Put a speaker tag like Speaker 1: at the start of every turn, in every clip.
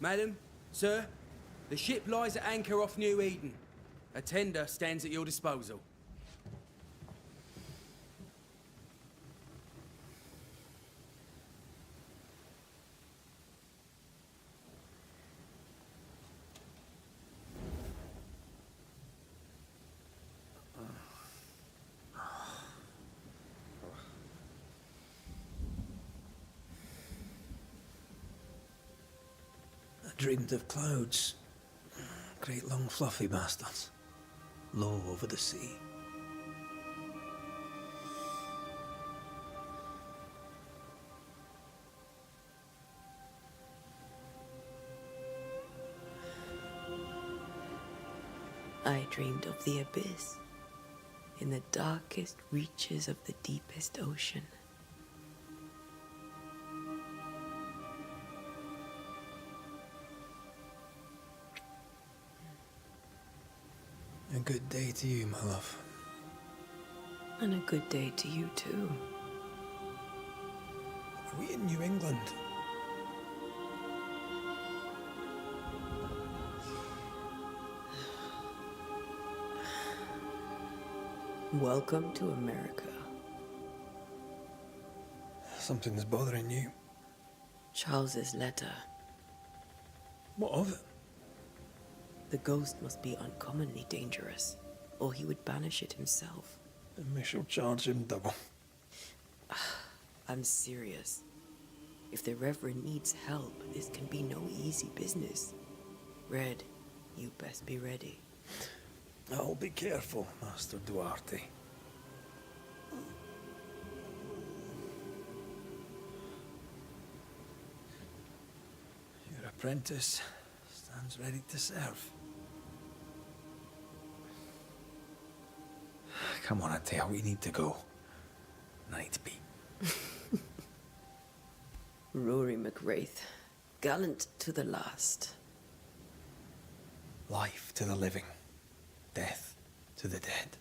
Speaker 1: Madam, sir, the ship lies at anchor off New-Eden. A tender stands at your disposal.
Speaker 2: I dreamed of clouds. Great long fluffy bastards. Low over the sea.
Speaker 3: I dreamed of the abyss, in the darkest reaches of the deepest ocean.
Speaker 2: A good day to you, my love.
Speaker 3: And a good day to you, too.
Speaker 2: Are we in New England?
Speaker 3: Welcome to America.
Speaker 2: Something's bothering you.
Speaker 3: Charles's letter.
Speaker 2: What of it?
Speaker 3: The ghost must be uncommonly dangerous, or he would banish it himself.
Speaker 2: And we shall charge him double.
Speaker 3: I'm serious. If the Reverend needs help, this can be no easy business. Red, you best be ready.
Speaker 2: I'll be careful, Master Duarte. Your apprentice stands ready to serve. Come on, Atea, we need to go. Night be.
Speaker 3: Rory McWraith, gallant to the last.
Speaker 2: Life to the living, death to the dead.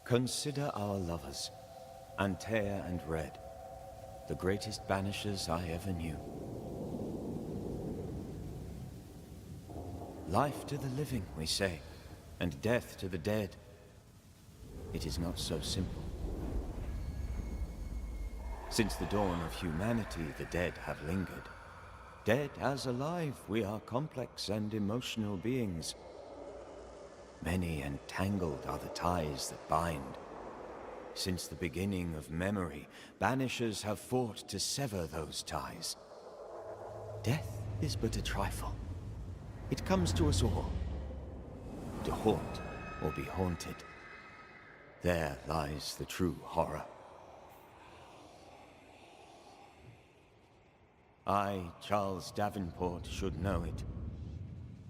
Speaker 4: Consider our lovers, Antea and Red, the greatest banishers I ever knew. Life to the living, we say, and death to the dead. It is not so simple. Since the dawn of humanity, the dead have lingered. Dead as alive, we are complex and emotional beings. Many and tangled are the ties that bind. Since the beginning of memory, banishers have fought to sever those ties. Death is but a trifle. It comes to us all. To haunt or be haunted. There lies the true horror. I, Charles Davenport, should know it.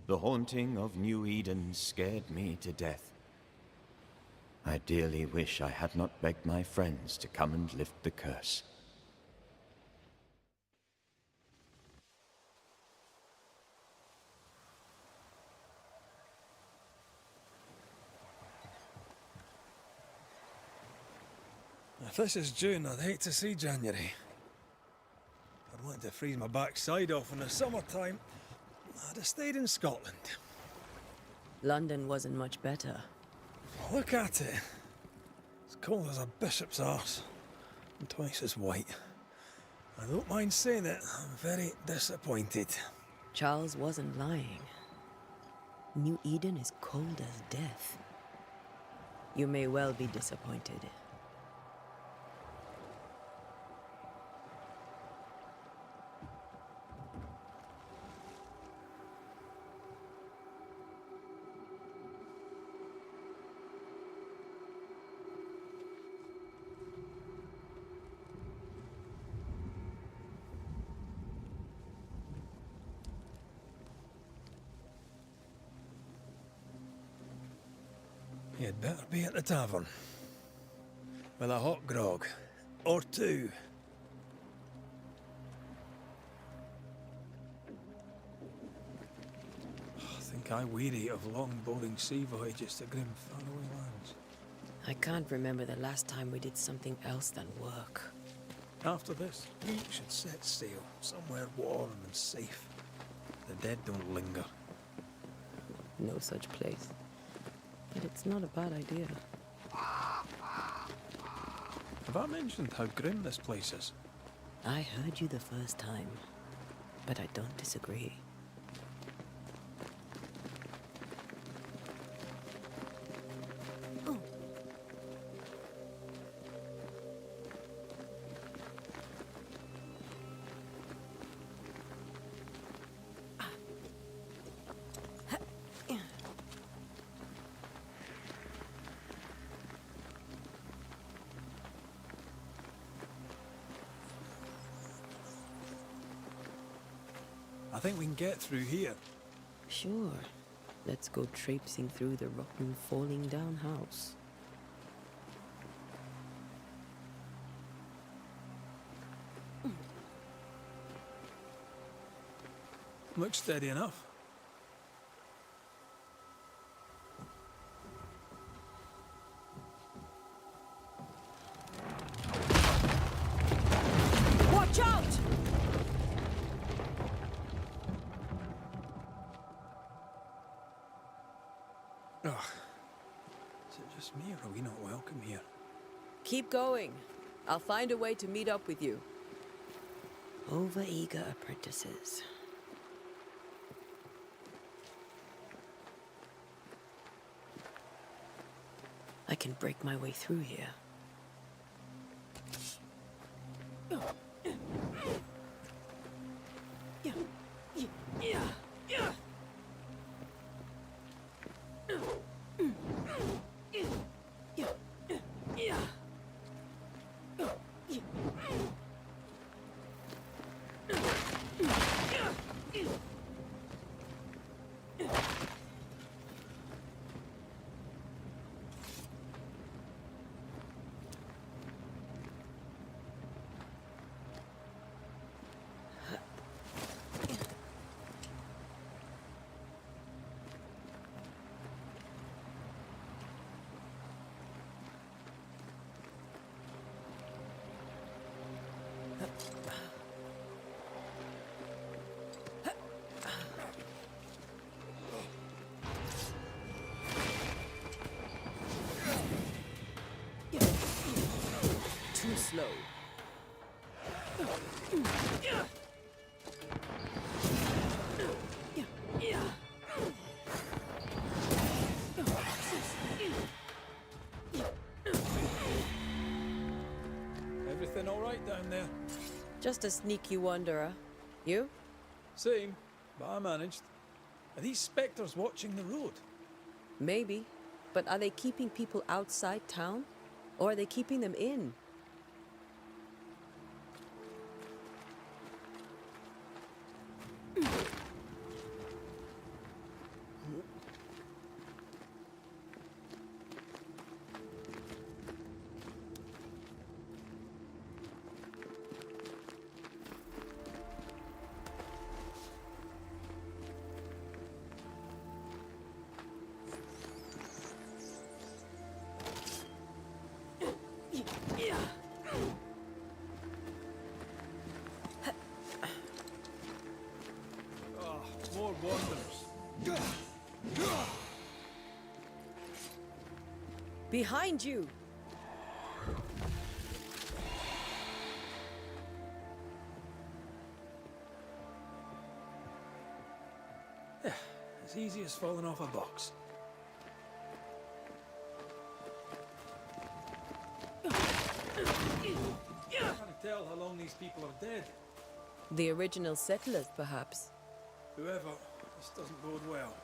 Speaker 4: The haunting of New Eden scared me to death. I dearly wish I had not begged my friends to come and lift the curse.
Speaker 2: If this is June, I'd hate to see January. I'd want to freeze my backside off in the summertime. I'd have stayed in Scotland.
Speaker 3: London wasn't much better.
Speaker 2: Look at it. As cold as a bishop's arse. And twice as white. I don't mind saying it, I'm very disappointed.
Speaker 3: Charles wasn't lying. New Eden is cold as death. You may well be disappointed.
Speaker 2: You'd better be at the tavern. With a hot grog. Or two. I think I weary of long, boring sea voyages to grim, faraway lands.
Speaker 3: I can't remember the last time we did something else than work.
Speaker 2: After this, we should set sail somewhere warm and safe. The dead don't linger.
Speaker 3: No such place. But it's not a bad idea.
Speaker 2: Have I mentioned how grim this place is?
Speaker 3: I heard you the first time, but I don't disagree.
Speaker 2: I think we can get through here.
Speaker 3: Sure. Let's go traipsing through the rotten, falling down house.
Speaker 2: Looks steady enough.
Speaker 3: Watch out!
Speaker 2: Ugh. Is it just me, or are we not welcome here?
Speaker 3: Keep going. I'll find a way to meet up with you. Over-eager apprentices. I can break my way through here. Too slow.
Speaker 2: Everything all right down there?
Speaker 3: Just a sneaky wanderer. You?
Speaker 2: Same, but I managed. Are these spectres watching the road?
Speaker 3: Maybe. But are they keeping people outside town? Or are they keeping them in?
Speaker 2: More wanderers.
Speaker 3: Behind you!
Speaker 2: As easy as falling off a box. I can't tell how long these people are dead.
Speaker 3: The original settlers, perhaps.
Speaker 2: Whoever, this doesn't bode well.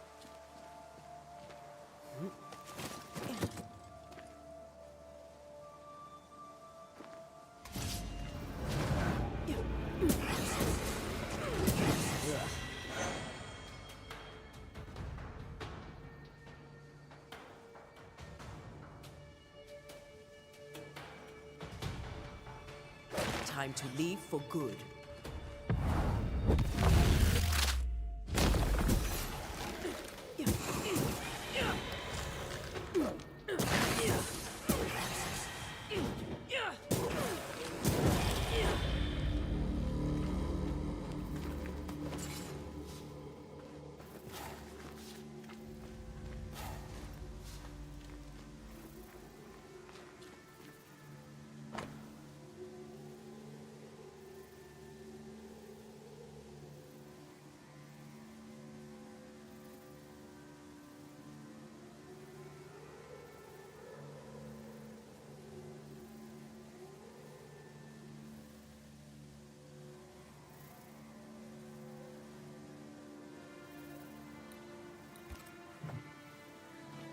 Speaker 3: Time to leave for good.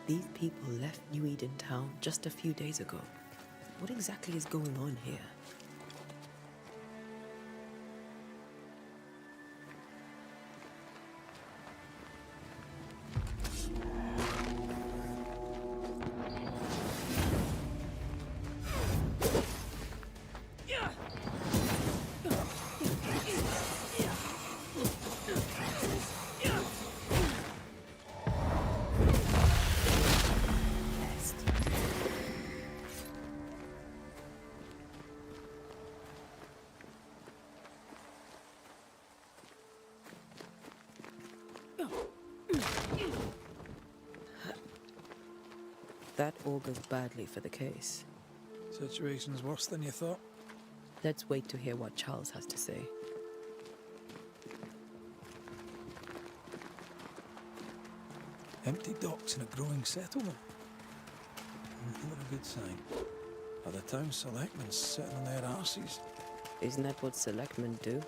Speaker 3: These people left New-Eden town just a few days ago. What exactly is going on here? That augurs badly for the case.
Speaker 2: Situation's worse than you thought.
Speaker 3: Let's wait to hear what Charles has to say.
Speaker 2: Empty docks in a growing settlement. Not a good sign. Are the town selectmen sitting on their arses?
Speaker 3: Isn't that what selectmen do?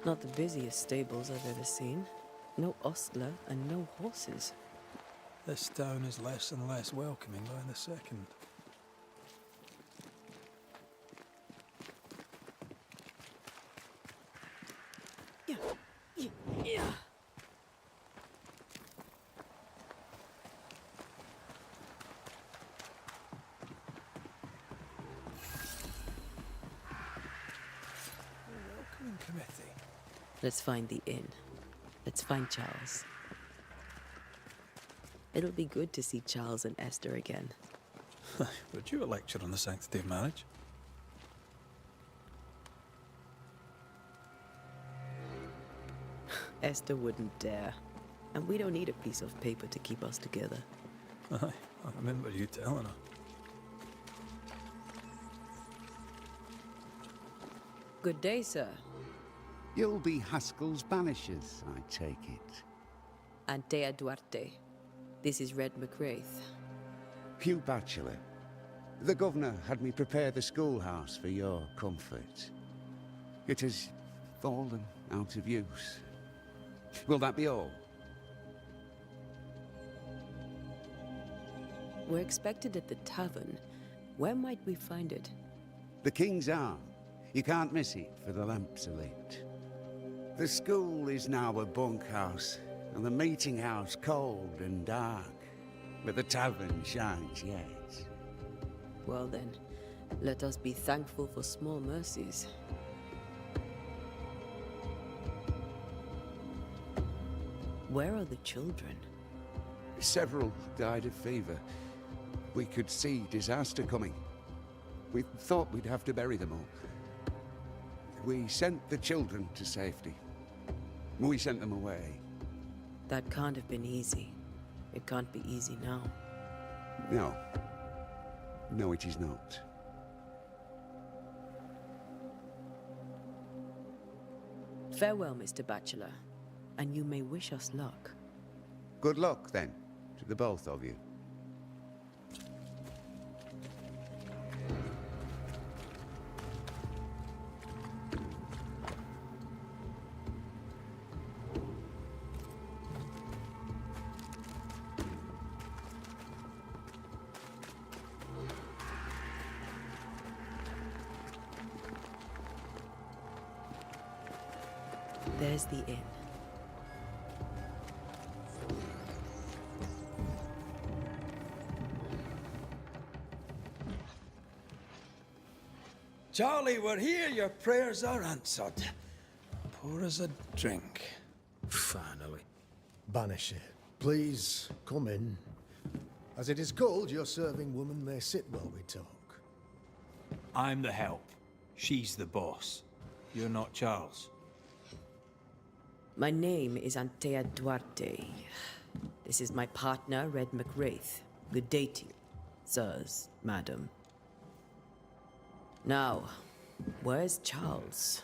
Speaker 3: Not the busiest stables I've ever seen. No ostler and no horses.
Speaker 2: This town is less and less welcoming by the second. Welcoming committee.
Speaker 3: Let's find the inn. Let's find Charles. It'll be good to see Charles and Esther again.
Speaker 2: Would you a lecture on the sanctity of marriage?
Speaker 3: Esther wouldn't dare. And we don't need a piece of paper to keep us together.
Speaker 2: Aye, I remember you telling her.
Speaker 3: Good day, sir.
Speaker 5: You'll be Haskell's Banishers, I take it.
Speaker 3: Antea Duarte. This is Red McWraith.
Speaker 5: Hugh Bachelor. The governor had me prepare the schoolhouse for your comfort. It has fallen out of use. Will that be all?
Speaker 3: We're expected at the tavern. Where might we find it?
Speaker 5: The King's Arm. You can't miss it, for the lamps are lit. The school is now a bunkhouse, and the meeting house cold and dark. But the tavern shines yet.
Speaker 3: Well then, let us be thankful for small mercies. Where are the children?
Speaker 5: Several died of fever. We could see disaster coming. We thought we'd have to bury them all. We sent the children to safety. We sent them away.
Speaker 3: That can't have been easy. It can't be easy now.
Speaker 5: No. No, it is not.
Speaker 3: Farewell, Mr. Bachelor, and you may wish us luck.
Speaker 5: Good luck, then, to the both of you.
Speaker 3: There's the inn.
Speaker 2: Charlie, we're here. Your prayers are answered. Pour us a drink.
Speaker 6: Finally. Banisher, please come in. As it is called, your serving woman may sit while we talk.
Speaker 2: I'm the help. She's the boss. You're not Charles.
Speaker 3: My name is Antea Duarte. This is my partner, Red McWraith. Good day to you, sirs, madam. Now, where's Charles?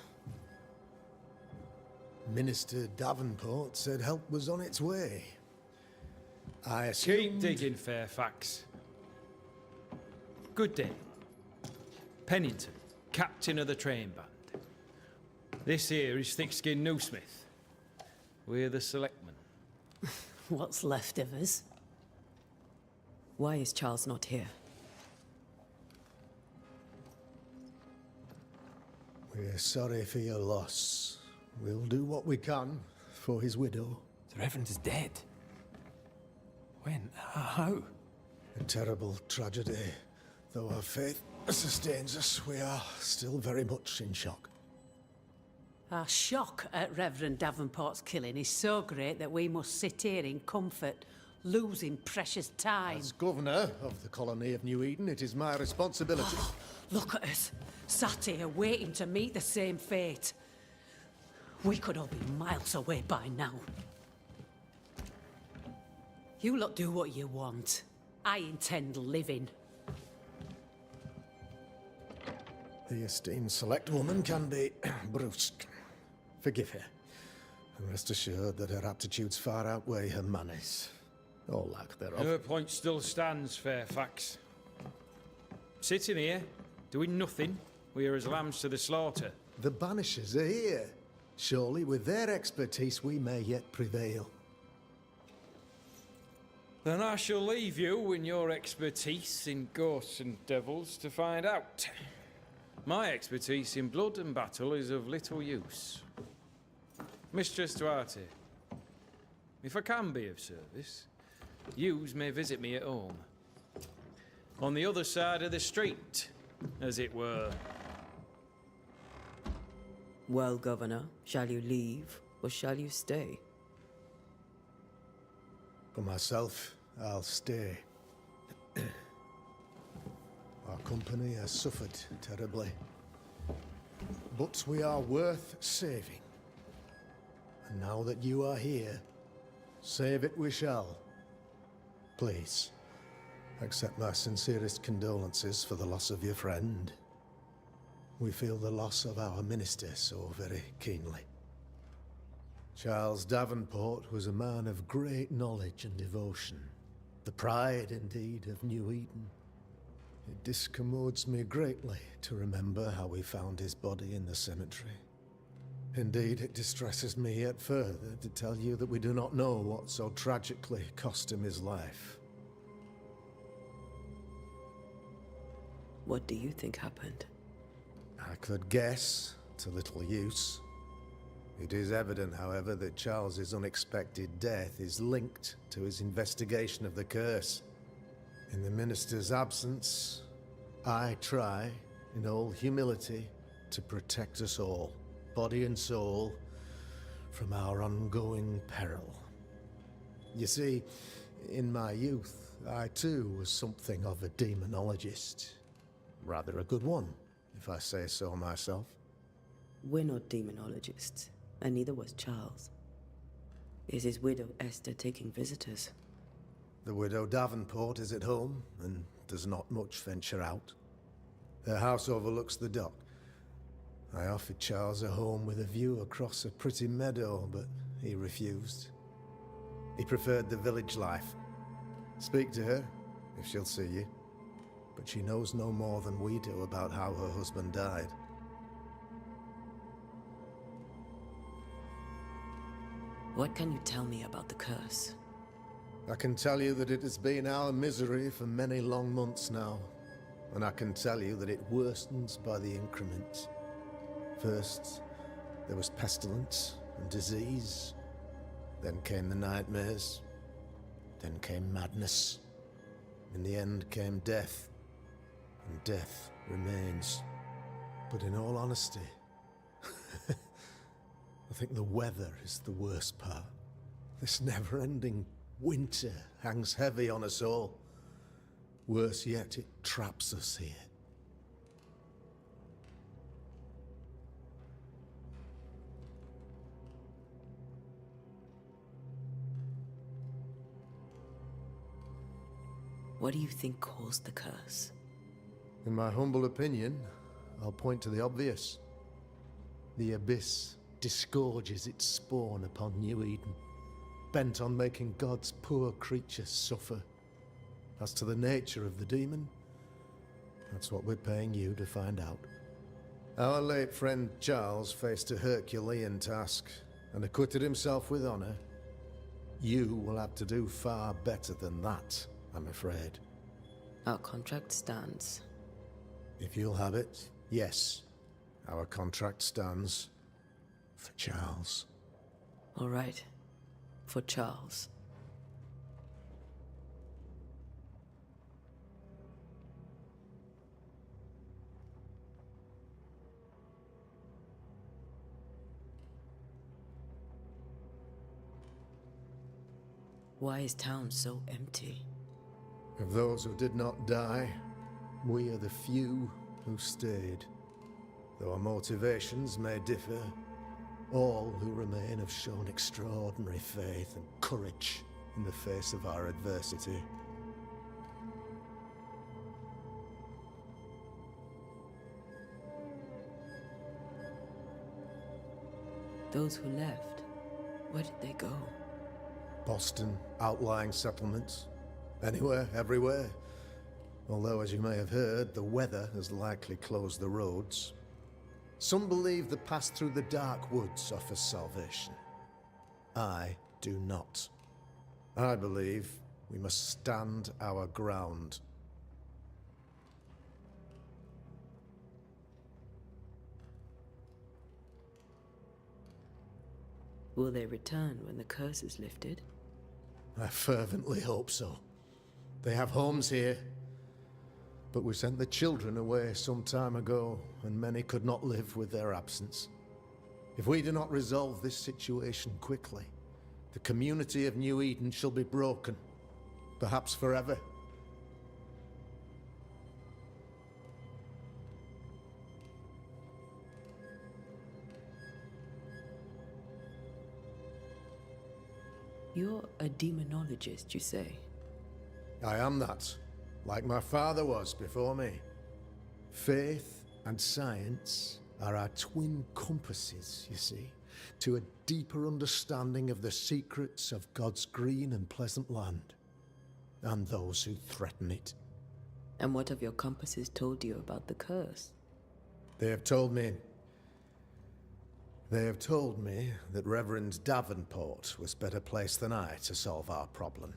Speaker 6: Minister Davenport said help was on its way. I assumed...
Speaker 7: Keep digging, Fairfax. Good day. Pennington, captain of the train band. This here is thick-skinned Newsmith. We're the selectmen.
Speaker 8: What's left of us?
Speaker 3: Why is Charles not here?
Speaker 6: We're sorry for your loss. We'll do what we can for his widow.
Speaker 2: The Reverend is dead. When? How?
Speaker 6: A terrible tragedy. Though our faith sustains us, we are still very much in shock.
Speaker 8: Our shock at Reverend Davenport's killing is so great that we must sit here in comfort, losing precious time.
Speaker 6: As governor of the colony of New-Eden, it is my responsibility.
Speaker 8: Look at us, sat here waiting to meet the same fate. We could all be miles away by now. You lot do what you want. I intend living.
Speaker 6: The esteemed select woman can be brusque. Forgive her. And rest assured that her aptitudes far outweigh her manners. Or lack thereof.
Speaker 7: Her point still stands, Fairfax. Sitting here, doing nothing, we are as lambs to the slaughter.
Speaker 6: The Banishers are here. Surely with their expertise we may yet prevail.
Speaker 7: Then I shall leave you and your expertise in ghosts and devils to find out. My expertise in blood and battle is of little use. Mistress Duarte, if I can be of service, yous may visit me at home. On the other side of the street, as it were.
Speaker 3: Well, Governor, shall you leave or shall you stay?
Speaker 6: For myself, I'll stay. Our company has suffered terribly. But we are worth saving. And now that you are here, save it we shall. Please, accept my sincerest condolences for the loss of your friend. We feel the loss of our minister so very keenly. Charles Davenport was a man of great knowledge and devotion. The pride, indeed, of New-Eden. It discommodes me greatly to remember how we found his body in the cemetery. Indeed, it distresses me yet further to tell you that we do not know what so tragically cost him his life.
Speaker 3: What do you think happened?
Speaker 6: I could guess, to little use. It is evident, however, that Charles's unexpected death is linked to his investigation of the curse. In the minister's absence, I try, in all humility, to protect us all, body and soul, from our ongoing peril. You see, in my youth, I too was something of a demonologist. Rather a good one, if I say so myself.
Speaker 3: We're not demonologists, and neither was Charles. Is his widow Esther taking visitors?
Speaker 6: The widow Davenport is at home, and does not much venture out. Their house overlooks the dock. I offered Charles a home with a view across a pretty meadow, but he refused. He preferred the village life. Speak to her, if she'll see you. But she knows no more than we do about how her husband died.
Speaker 3: What can you tell me about the curse?
Speaker 6: I can tell you that it has been our misery for many long months now. And I can tell you that it worstens by the increment. First, there was pestilence and disease. Then came the nightmares. Then came madness. In the end came death. And death remains. But in all honesty, I think the weather is the worst part. This never-ending winter hangs heavy on us all. Worse yet, it traps us here.
Speaker 3: What do you think caused the curse?
Speaker 6: In my humble opinion, I'll point to the obvious. The abyss disgorges its spawn upon New-Eden, bent on making God's poor creatures suffer. As to the nature of the demon, That's what we're paying you to find out. Our late friend Charles faced a Herculean task and acquitted himself with honor. You will have to do far better than that, I'm afraid.
Speaker 3: Our contract stands.
Speaker 6: If you'll have it, yes. Our contract stands for Charles.
Speaker 3: All right. For Charles. Why is town so empty?
Speaker 6: Of those who did not die, we are the few who stayed. Though our motivations may differ, all who remain have shown extraordinary faith and courage in the face of our adversity.
Speaker 3: Those who left, where did they go?
Speaker 6: Boston, outlying settlements. Anywhere, everywhere. Although, as you may have heard, the weather has likely closed the roads. Some believe the path through the dark woods offers salvation. I do not. I believe we must stand our ground.
Speaker 3: Will they return when the curse is lifted?
Speaker 6: I fervently hope so. They have homes here. But we sent the children away some time ago, and many could not live with their absence. If we do not resolve this situation quickly, the community of New Eden shall be broken, perhaps forever.
Speaker 3: You're a demonologist, you say?
Speaker 6: I am that, like my father was before me. Faith and science are our twin compasses, you see, to a deeper understanding of the secrets of God's green and pleasant land, and those who threaten it.
Speaker 3: And what have your compasses told you about the curse?
Speaker 6: They have told me that Reverend Davenport was better placed than I to solve our problem.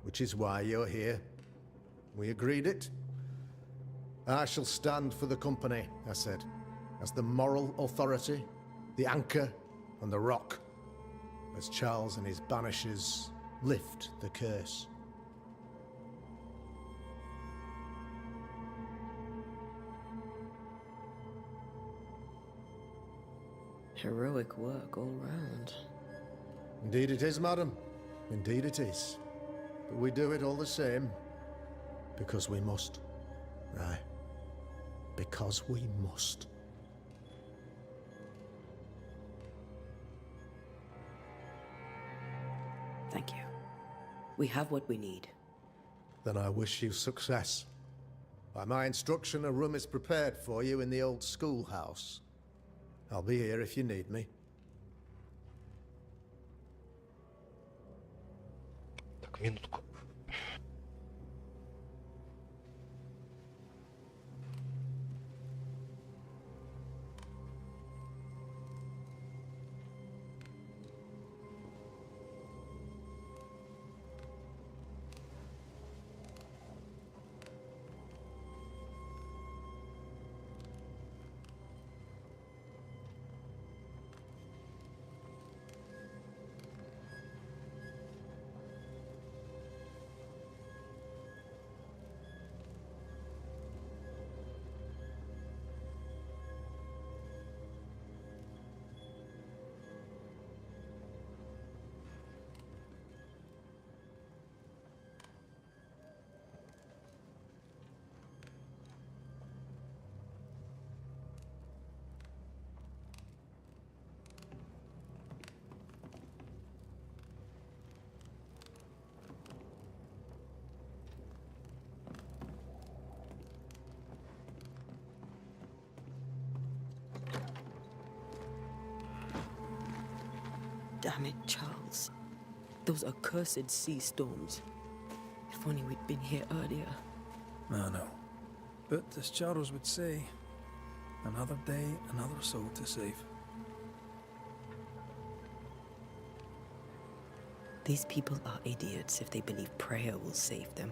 Speaker 6: Which is why you're here. We agreed it. I shall stand for the company, I said, as the moral authority, the anchor, and the rock, as Charles and his Banishers lift the curse.
Speaker 3: Heroic work all round.
Speaker 6: Indeed it is, madam. Indeed it is. But we do it all the same. Because we must. Aye. Because we must.
Speaker 3: Thank you. We have what we need.
Speaker 6: Then I wish you success. By my instruction, a room is prepared for you in the old schoolhouse. I'll be here if you need me.
Speaker 9: Так, минутку.
Speaker 3: Damn it, Charles. Those accursed sea storms. If only we'd been here earlier.
Speaker 2: I know. But as Charles would say, another day, another soul to save.
Speaker 3: These people are idiots if they believe prayer will save them.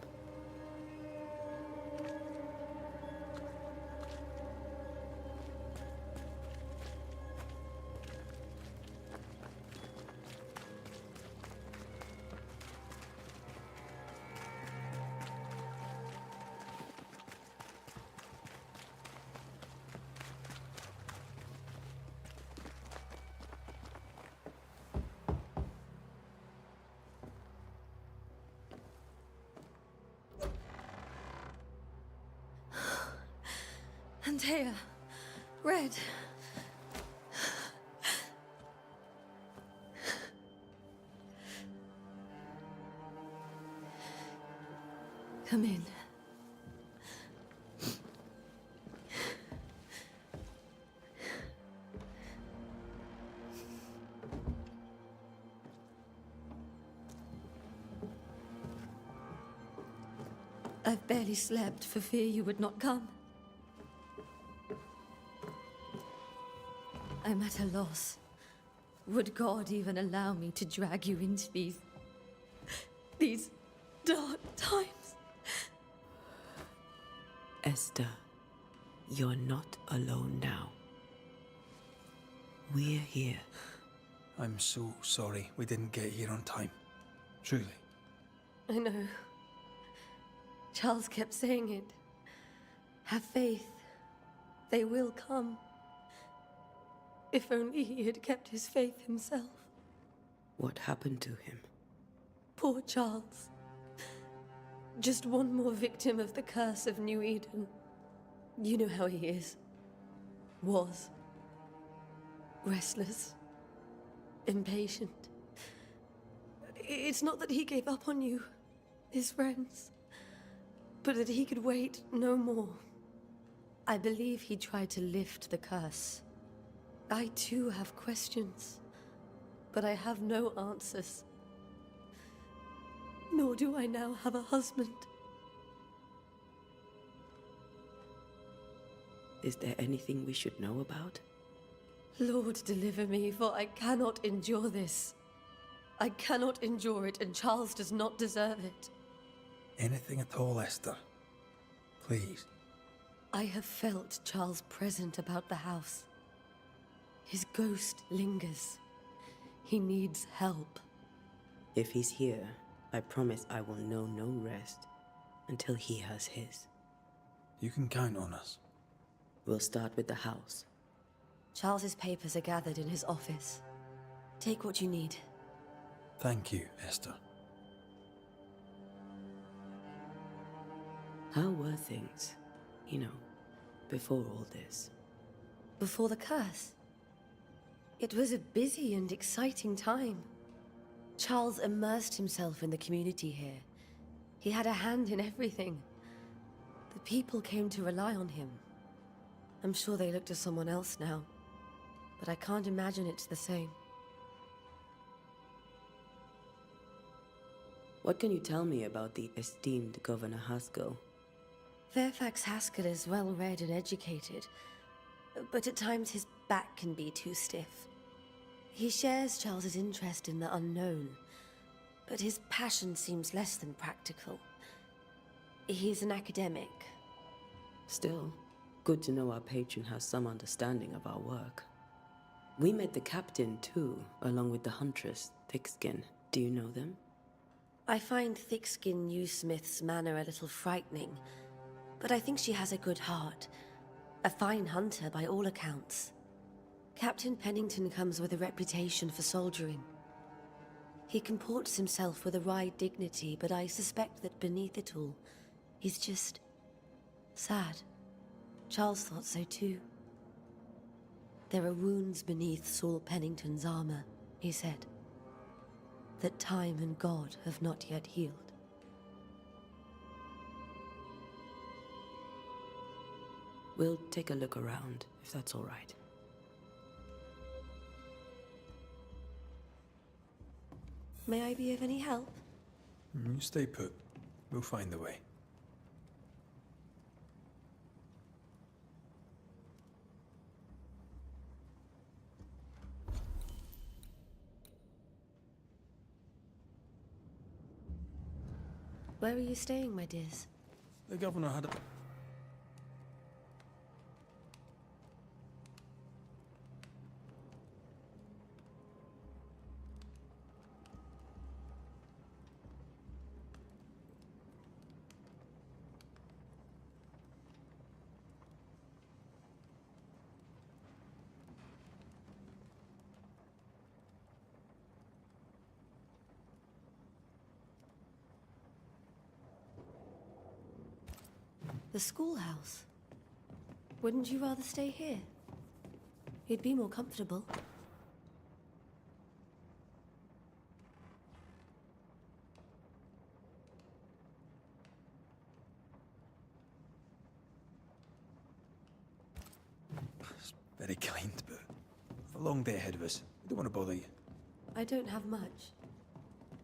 Speaker 10: Antea, Red. Come in. I've barely slept for fear you would not come. I'm at a loss. Would God even allow me to drag you into these dark times?
Speaker 3: Esther, you're not alone now. We're here.
Speaker 2: I'm so sorry we didn't get here on time. Truly.
Speaker 10: I know. Charles kept saying it. Have faith. They will come. If only he had kept his faith himself.
Speaker 3: What happened to him?
Speaker 10: Poor Charles. Just one more victim of the curse of New-Eden. You know how he is. Was. Restless. Impatient. It's not that he gave up on you, his friends, but that he could wait no more. I believe he tried to lift the curse. I too have questions, but I have no answers. Nor do I now have a husband.
Speaker 3: Is there anything we should know about?
Speaker 10: Lord, deliver me, for I cannot endure this. I cannot endure it, and Charles does not deserve it.
Speaker 2: Anything at all, Esther. Please.
Speaker 10: I have felt Charles present about the house. His ghost lingers. He needs help.
Speaker 3: If he's here, I promise I will know no rest until he has his.
Speaker 2: You can count on us.
Speaker 3: We'll start with the house.
Speaker 10: Charles's papers are gathered in his office. Take what you need.
Speaker 2: Thank you, Esther.
Speaker 3: How were things, before all this?
Speaker 10: Before the curse? It was a busy and exciting time. Charles immersed himself in the community here. He had a hand in everything. The people came to rely on him. I'm sure they look to someone else now, but I can't imagine it's the same.
Speaker 3: What can you tell me about the esteemed Governor Haskell?
Speaker 10: Fairfax Haskell is well-read and educated, but at times his back can be too stiff. He shares Charles's interest in the unknown, but his passion seems less than practical. He's an academic.
Speaker 3: Still, good to know our patron has some understanding of our work. We met the captain too, along with the huntress, Thickskin. Do you know them?
Speaker 10: I find Thickskin Newsmith's manner a little frightening, but I think she has a good heart. A fine hunter by all accounts. Captain Pennington comes with a reputation for soldiering. He comports himself with a wry dignity, but I suspect that beneath it all, he's just sad. Charles thought so too. There are wounds beneath Saul Pennington's armor, he said, that time and God have not yet healed.
Speaker 3: We'll take a look around, if that's all right.
Speaker 10: May I be of any help?
Speaker 2: You stay put. We'll find the way.
Speaker 10: Where are you staying, my dears?
Speaker 2: The governor had a...
Speaker 10: The schoolhouse. Wouldn't you rather stay here? You'd be more comfortable.
Speaker 2: It's very kind, but a long day ahead of us. We don't want to bother you.
Speaker 10: I don't have much.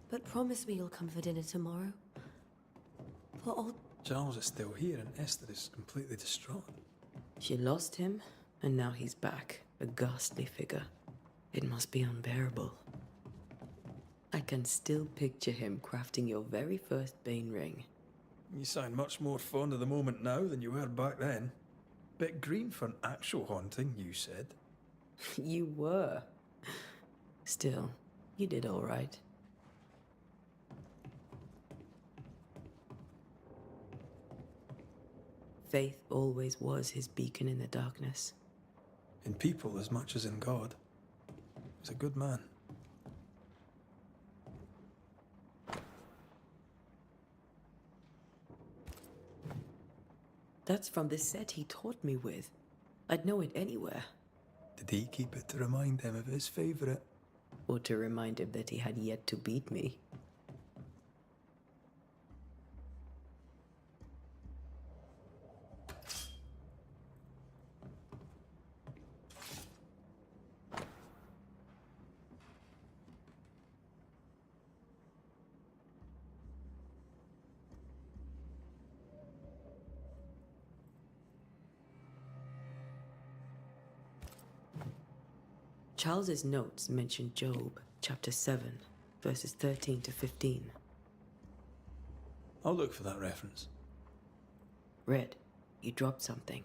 Speaker 10: But promise me you'll come for dinner tomorrow. For old...
Speaker 2: Charles is still here, and Esther is completely distraught.
Speaker 3: She lost him, and now he's back, a ghastly figure. It must be unbearable. I can still picture him crafting your very first Bane ring.
Speaker 2: You sound much more fond of the moment now than you were back then. Bit green for an actual haunting, you said.
Speaker 3: You were. Still, you did all right. Faith always was his beacon in the darkness.
Speaker 2: In people as much as in God. He's a good man.
Speaker 3: That's from the set he taught me with. I'd know it anywhere.
Speaker 2: Did he keep it to remind him of his favourite?
Speaker 3: Or to remind him that he had yet to beat me. Charles's notes mention Job, chapter 7, verses 13 to 15.
Speaker 2: I'll look for that reference.
Speaker 3: Red, you dropped something.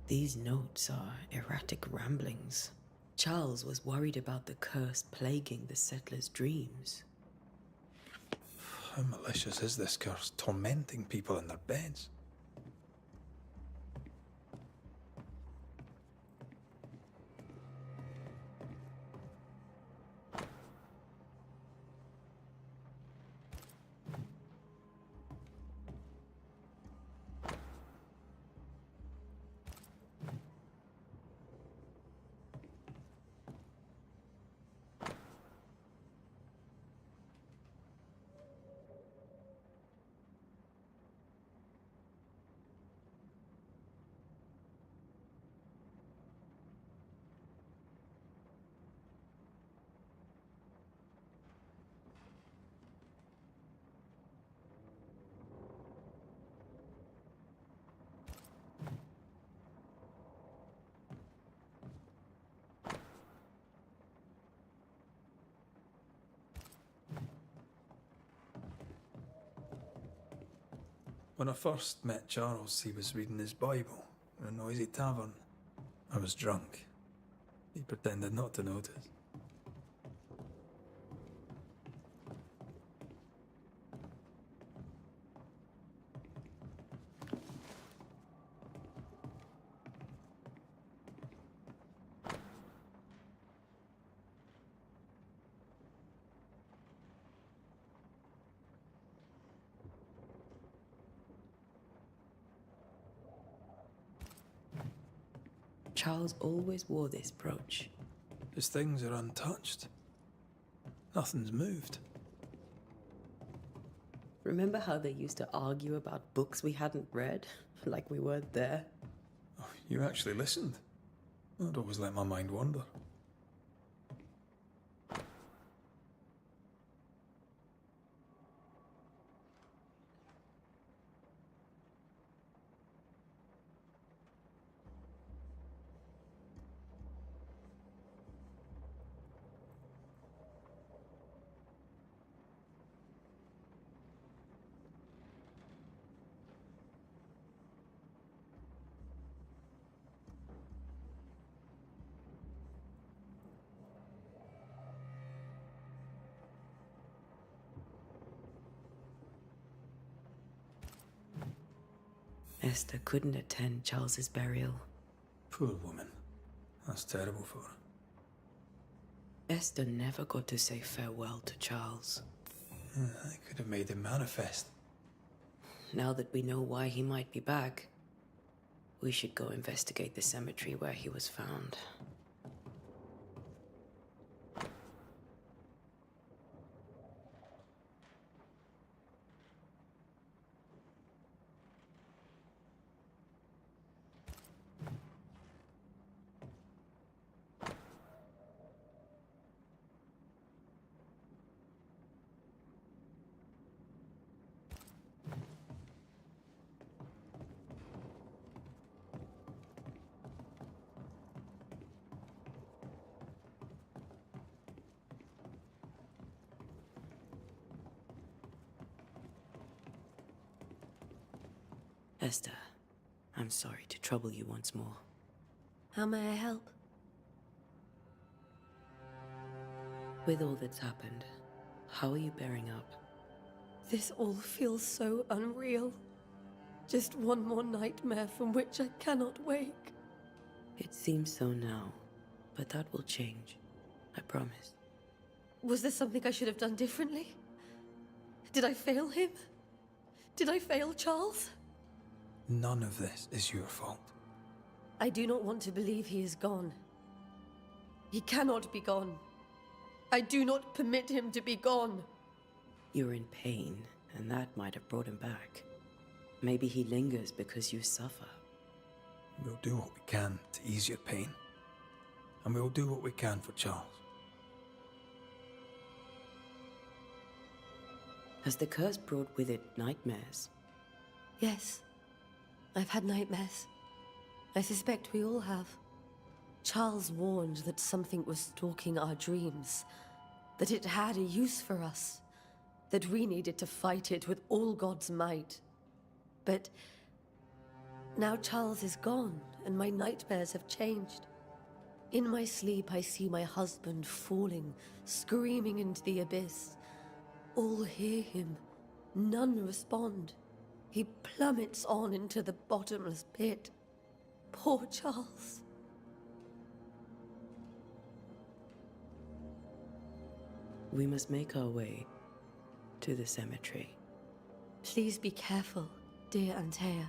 Speaker 3: These notes are erratic ramblings. Charles was worried about the curse plaguing the settlers' dreams.
Speaker 2: How malicious is this curse, tormenting people in their beds? When I first met Charles, he was reading his Bible in a noisy tavern. I was drunk. He pretended not to notice.
Speaker 3: Charles always wore this brooch.
Speaker 2: His things are untouched. Nothing's moved.
Speaker 3: Remember how they used to argue about books we hadn't read? Like we weren't there?
Speaker 2: Oh, you actually listened? I'd always let my mind wander.
Speaker 3: Esther couldn't attend Charles's burial.
Speaker 2: Poor woman. That's terrible for her.
Speaker 3: Esther never got to say farewell to Charles.
Speaker 2: I could have made him manifest.
Speaker 3: Now that we know why he might be back, we should go investigate the cemetery where he was found. Esther, I'm sorry to trouble you once more.
Speaker 10: How may I help?
Speaker 3: With all that's happened, how are you bearing up?
Speaker 10: This all feels so unreal. Just one more nightmare from which I cannot wake.
Speaker 3: It seems so now, but that will change. I promise.
Speaker 10: Was there something I should have done differently? Did I fail him? Did I fail Charles?
Speaker 2: None of this is your fault.
Speaker 10: I do not want to believe he is gone. He cannot be gone. I do not permit him to be gone.
Speaker 3: You're in pain, and that might have brought him back. Maybe he lingers because you suffer.
Speaker 2: We'll do what we can to ease your pain. And we'll do what we can for Charles.
Speaker 3: Has the curse brought with it nightmares?
Speaker 10: Yes. I've had nightmares. I suspect we all have. Charles warned that something was stalking our dreams, that it had a use for us, that we needed to fight it with all God's might. But now Charles is gone, and my nightmares have changed. In my sleep, I see my husband falling, screaming into the abyss. All hear him. None respond. He plummets on into the bottomless pit. Poor Charles.
Speaker 3: We must make our way to the cemetery.
Speaker 10: Please be careful, dear Antea.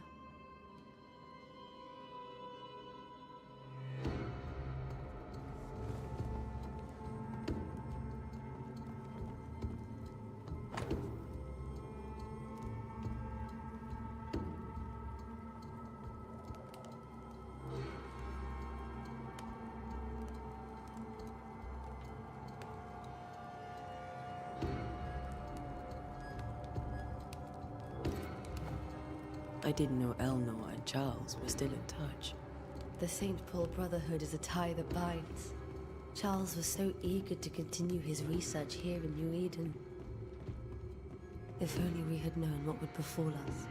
Speaker 3: I didn't know Eleanor and Charles were still in touch.
Speaker 10: The St. Paul Brotherhood is a tie that binds. Charles was so eager to continue his research here in New Eden. If only we had known what would befall us.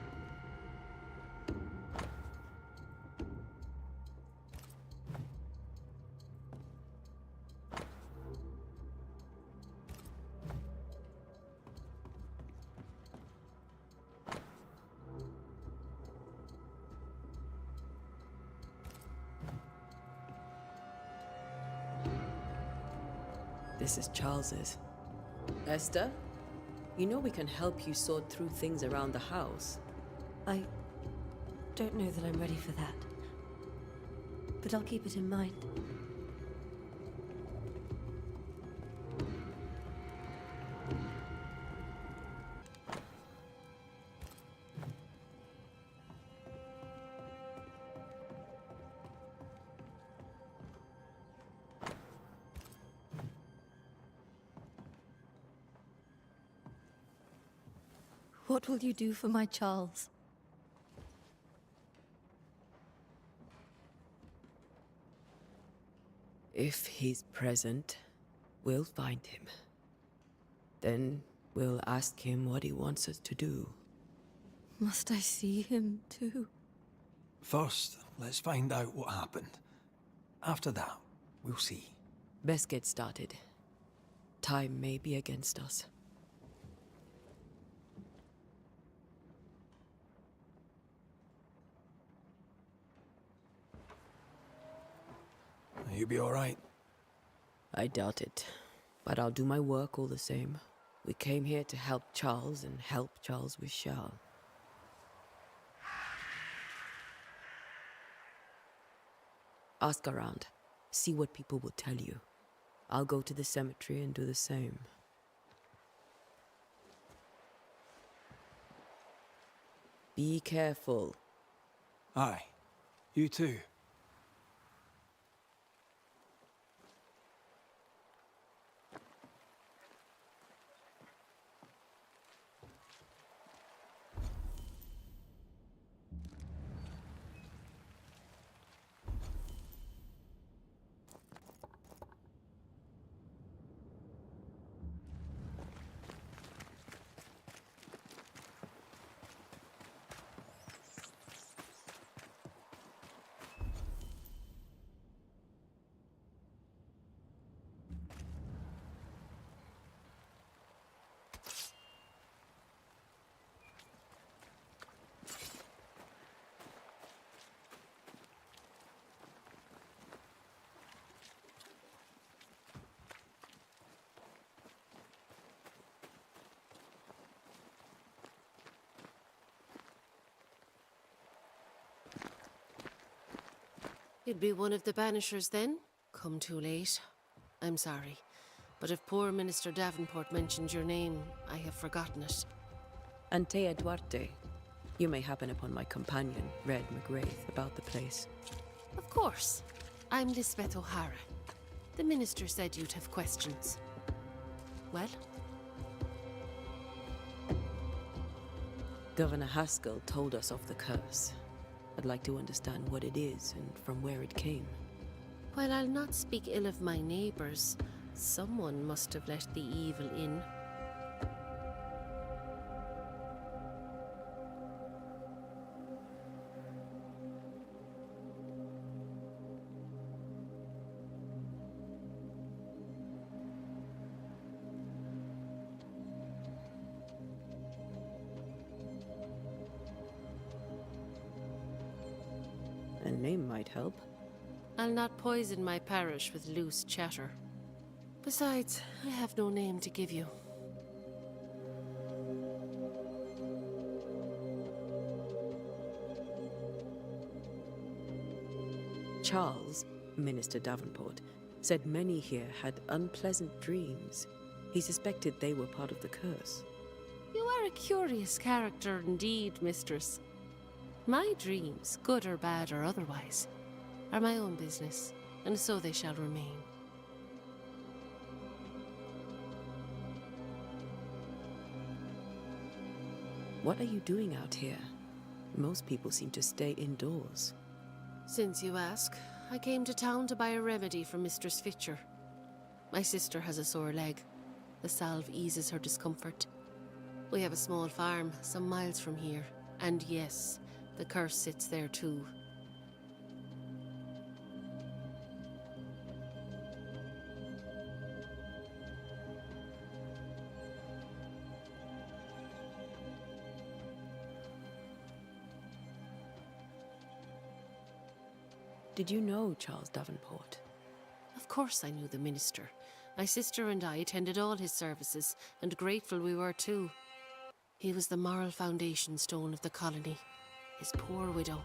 Speaker 3: This is Charles's. Esther, you know we can help you sort through things around the house.
Speaker 10: I don't know that I'm ready for that. But I'll keep it in mind.
Speaker 11: What will you do for my Charles?
Speaker 3: If he's present, we'll find him. Then we'll ask him what he wants us to do.
Speaker 11: Must I see him too?
Speaker 2: First, let's find out what happened. After that, we'll see.
Speaker 3: Best get started. Time may be against us.
Speaker 2: You be all right?
Speaker 3: I doubt it, but I'll do my work all the same. We came here to help Charles and help Charles with Charles. Ask around. See what people will tell you. I'll go to the cemetery and do the same. Be careful.
Speaker 2: Aye. You too.
Speaker 12: You'd be one of the Banishers then? Come too late. I'm sorry, but if poor Minister Davenport mentioned your name, I have forgotten it.
Speaker 3: Antea Duarte. You may happen upon my companion, Red McGrath, about the place.
Speaker 12: Of course. I'm Lisbeth O'Hara. The Minister said you'd have questions. Well?
Speaker 3: Governor Haskell told us of the curse. I'd like to understand what it is and from where it came.
Speaker 12: While I'll not speak ill of my neighbours, someone must have let the evil in.
Speaker 3: A name might help.
Speaker 12: I'll not poison my parish with loose chatter. Besides, I have no name to give you.
Speaker 3: Charles, Minister Davenport, said many here had unpleasant dreams. He suspected they were part of the curse.
Speaker 12: You are a curious character indeed, mistress. My dreams, good or bad or otherwise, are my own business, and so they shall remain.
Speaker 3: What are you doing out here? Most people seem to stay indoors.
Speaker 12: Since you ask, I came to town to buy a remedy for Mistress Fitcher. My sister has a sore leg. The salve eases her discomfort. We have a small farm some miles from here, and yes, the curse sits there too.
Speaker 3: Did you know Charles Davenport?
Speaker 12: Of course I knew the minister, My sister and I attended all his services, and grateful we were too. He was the moral foundation stone of the colony. His poor widow.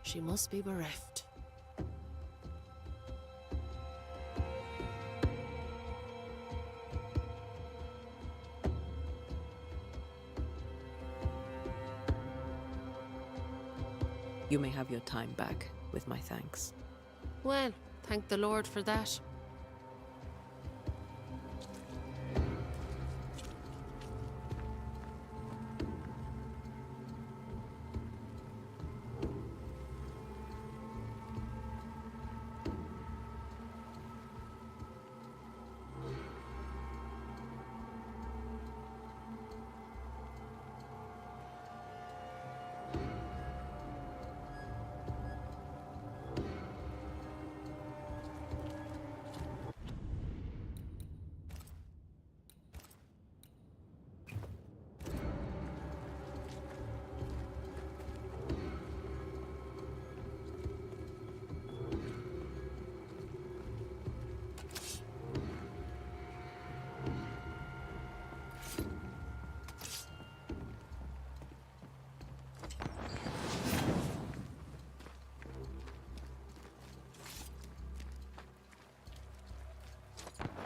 Speaker 12: She must be bereft.
Speaker 3: You may have your time back, with my thanks.
Speaker 12: Well, thank the Lord for that.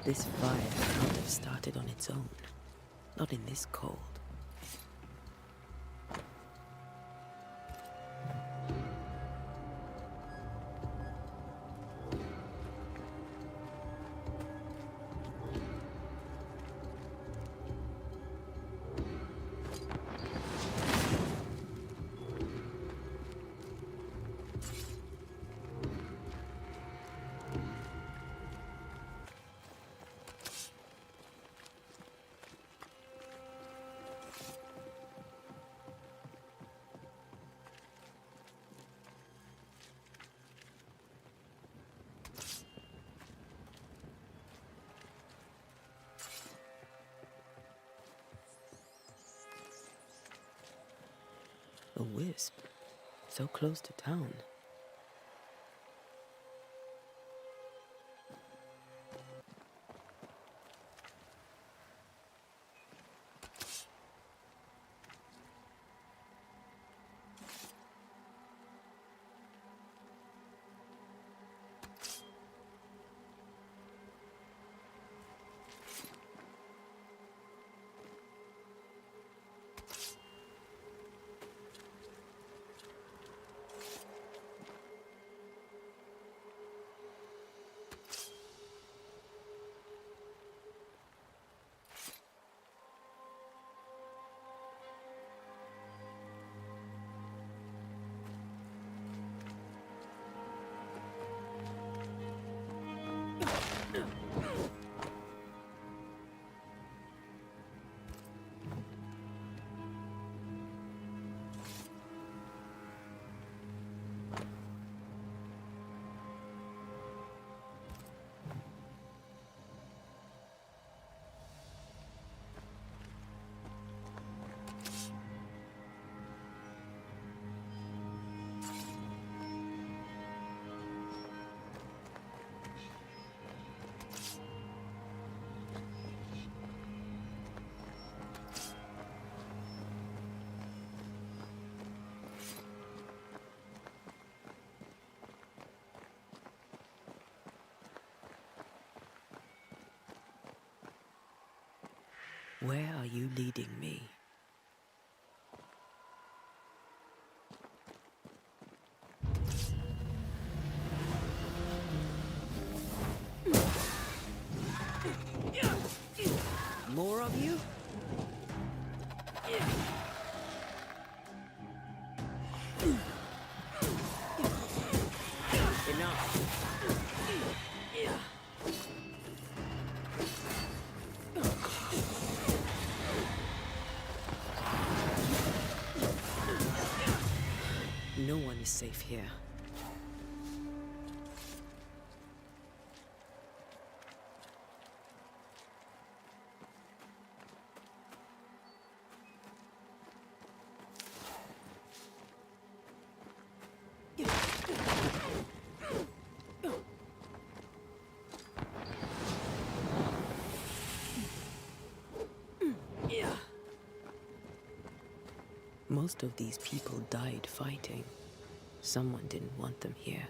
Speaker 3: This fire can't have started on its own. Not in this cold. A wisp, so close to town. Where are you leading me? More of you? Enough. No one is safe here. Most of these people died fighting. Someone didn't want them here.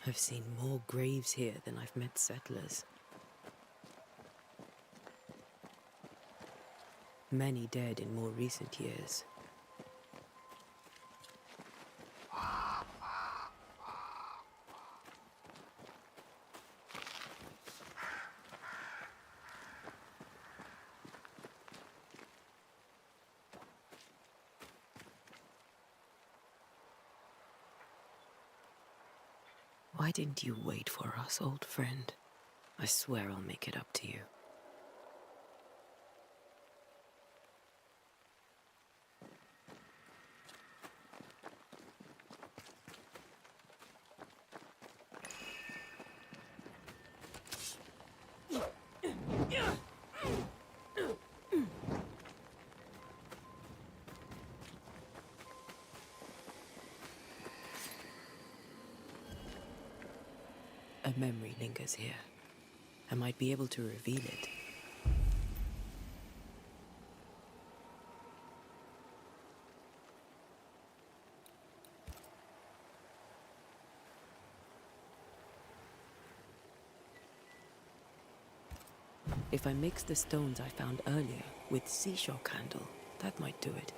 Speaker 3: I've seen more graves here than I've met settlers. Many dead in more recent years. Why didn't you wait for us, old friend? I swear I'll make it up to you. A memory lingers here. I might be able to reveal it. If I mix the stones I found earlier with seashore candle, that might do it.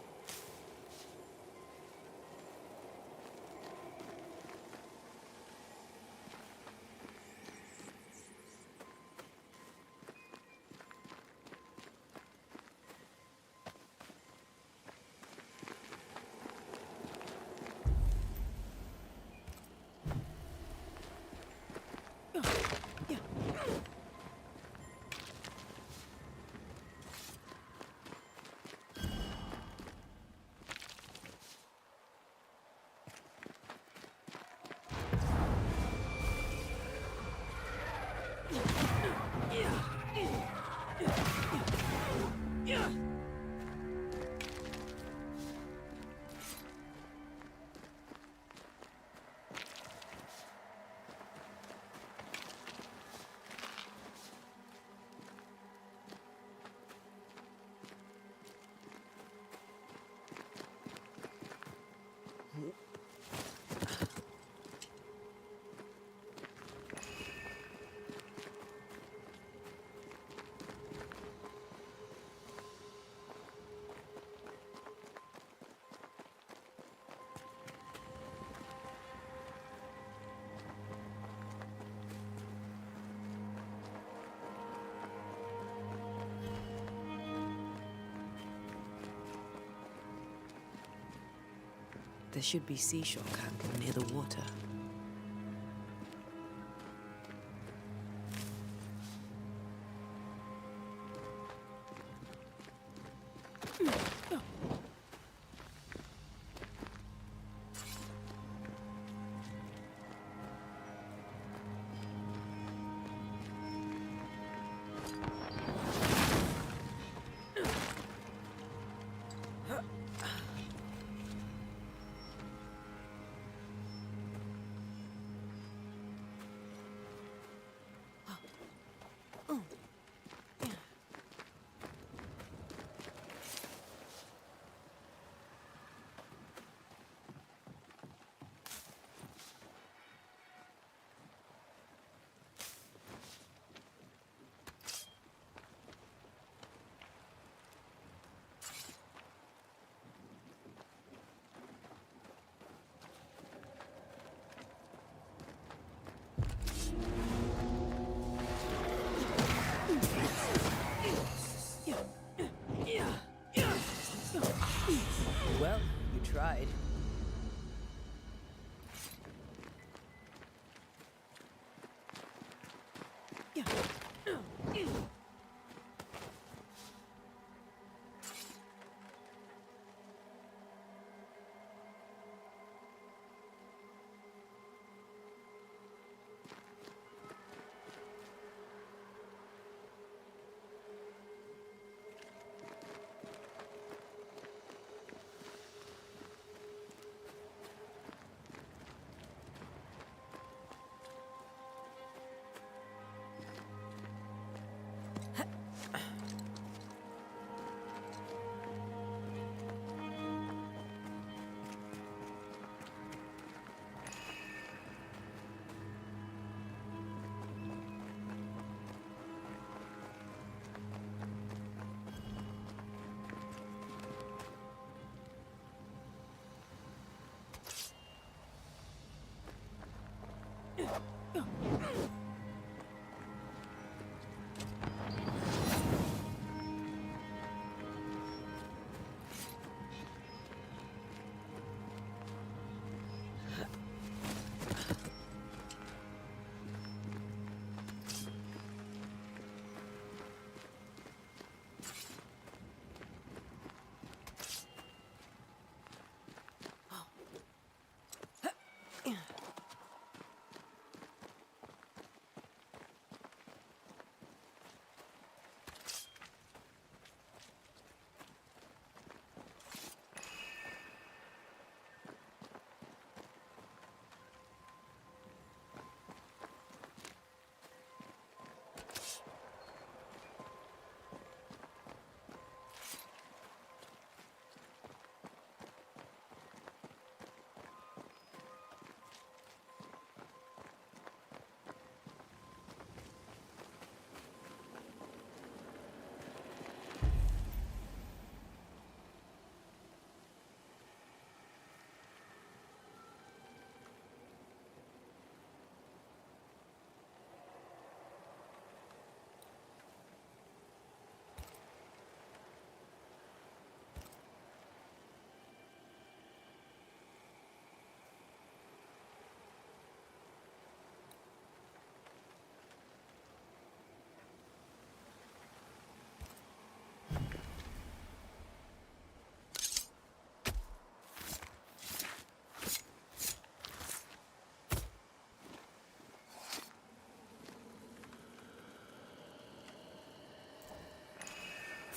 Speaker 3: There should be seashore camp near the water. Well, you tried.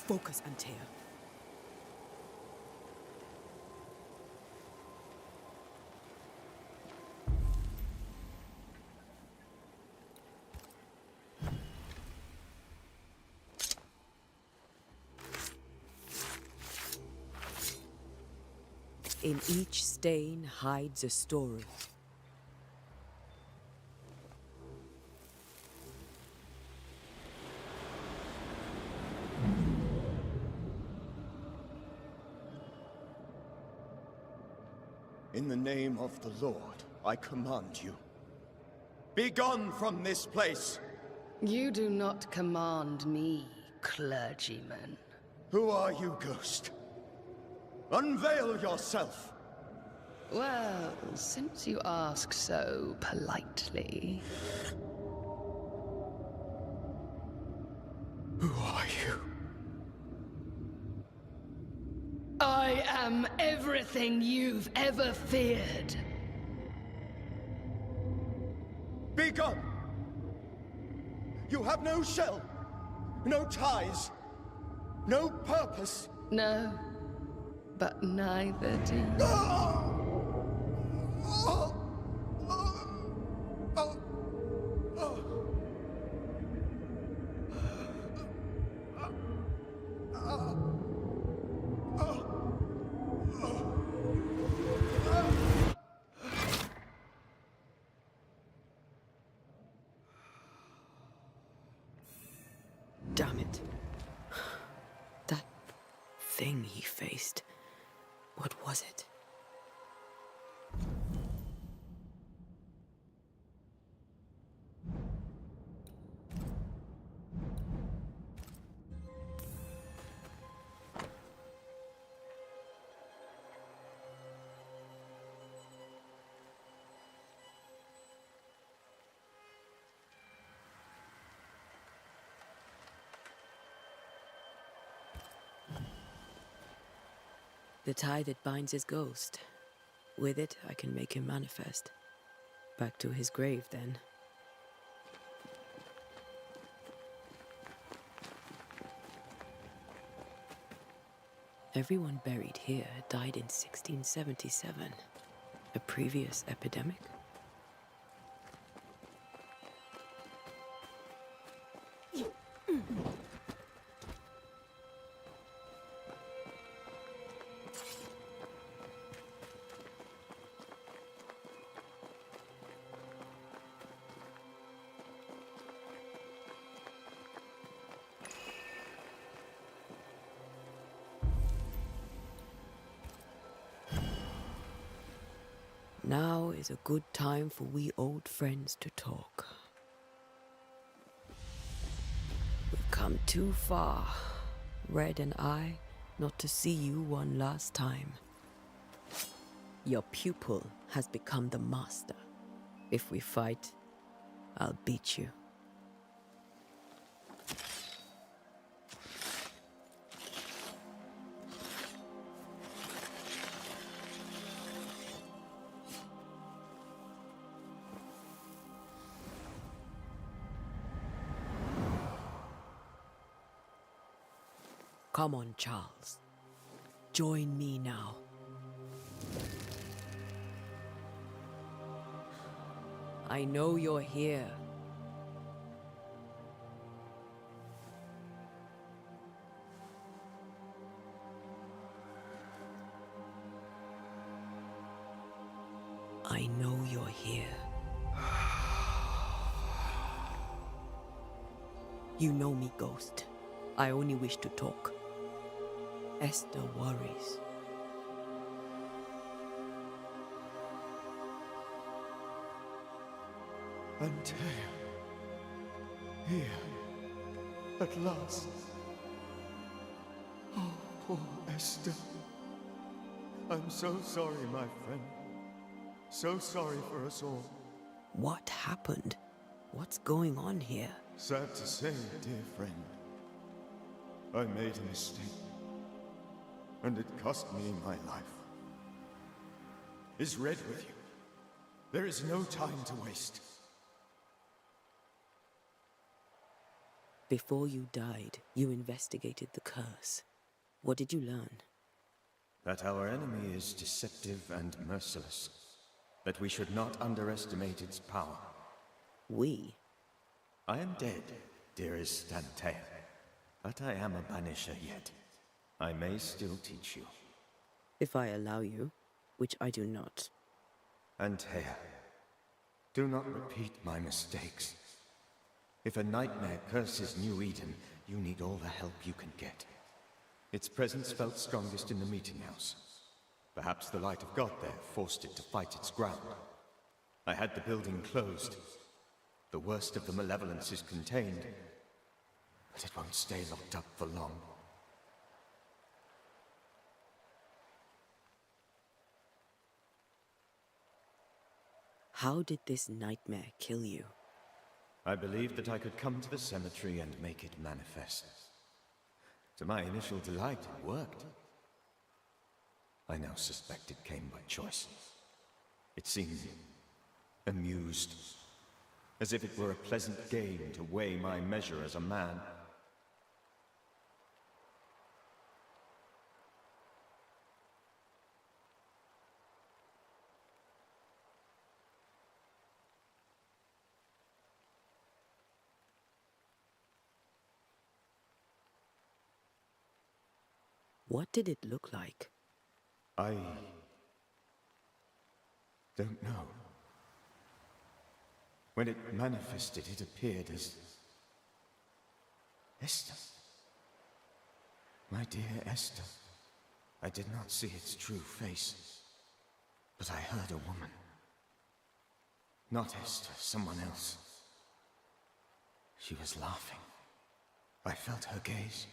Speaker 3: Focus, Antea. In each stain hides a story.
Speaker 4: In the name of the Lord, I command you. Be gone from this place!
Speaker 13: You do not command me, clergyman.
Speaker 4: Who are you, ghost? Unveil yourself!
Speaker 13: Well, since you ask so politely.
Speaker 2: Who are you?
Speaker 13: I am everything you've ever feared.
Speaker 14: Be gone! You have no shell, no ties, no purpose.
Speaker 13: No, but neither do you.
Speaker 3: Damn it. That thing he faced. What was it? The tie that binds his ghost. With it, I can make him manifest. Back to his grave, then. Everyone buried here died in 1677. A previous epidemic? Now is a good time for we old friends to talk. We've come too far, Red and I, not to see you one last time. Your pupil has become the master. If we fight, I'll beat you. Come on, Charles. Join me now. I know you're here. I know you're here. You know me, Ghost. I only wish to talk. Esther worries.
Speaker 14: Antea. Here. At last. Oh, poor Esther. I'm so sorry, my friend. So sorry for us all.
Speaker 3: What happened? What's going on here?
Speaker 14: Sad to say, dear friend. I made a mistake. And it cost me my life. Is Red with you? There is no time to waste.
Speaker 3: Before you died, you investigated the curse. What did you learn?
Speaker 4: That our enemy is deceptive and merciless. That we should not underestimate its power.
Speaker 3: We?
Speaker 4: I am dead, dearest Antea. But I am a banisher yet. I may still teach you.
Speaker 3: If I allow you, which I do not.
Speaker 4: Antea, do not repeat my mistakes. If a nightmare curses New Eden, you need all the help you can get. Its presence felt strongest in the meeting house. Perhaps the light of God there forced it to fight its ground. I had the building closed. The worst of the malevolence is contained, but it won't stay locked up for long.
Speaker 3: How did this nightmare kill you?
Speaker 4: I believed that I could come to the cemetery and make it manifest. To my initial delight, it worked. I now suspect it came by choice. It seemed amused, as if it were a pleasant game to weigh my measure as a man.
Speaker 3: What did it look like?
Speaker 4: I don't know. When it manifested, it appeared as Esther. My dear Esther. I did not see its true face, but I heard a woman. Not Esther, someone else. She was laughing. I felt her gaze.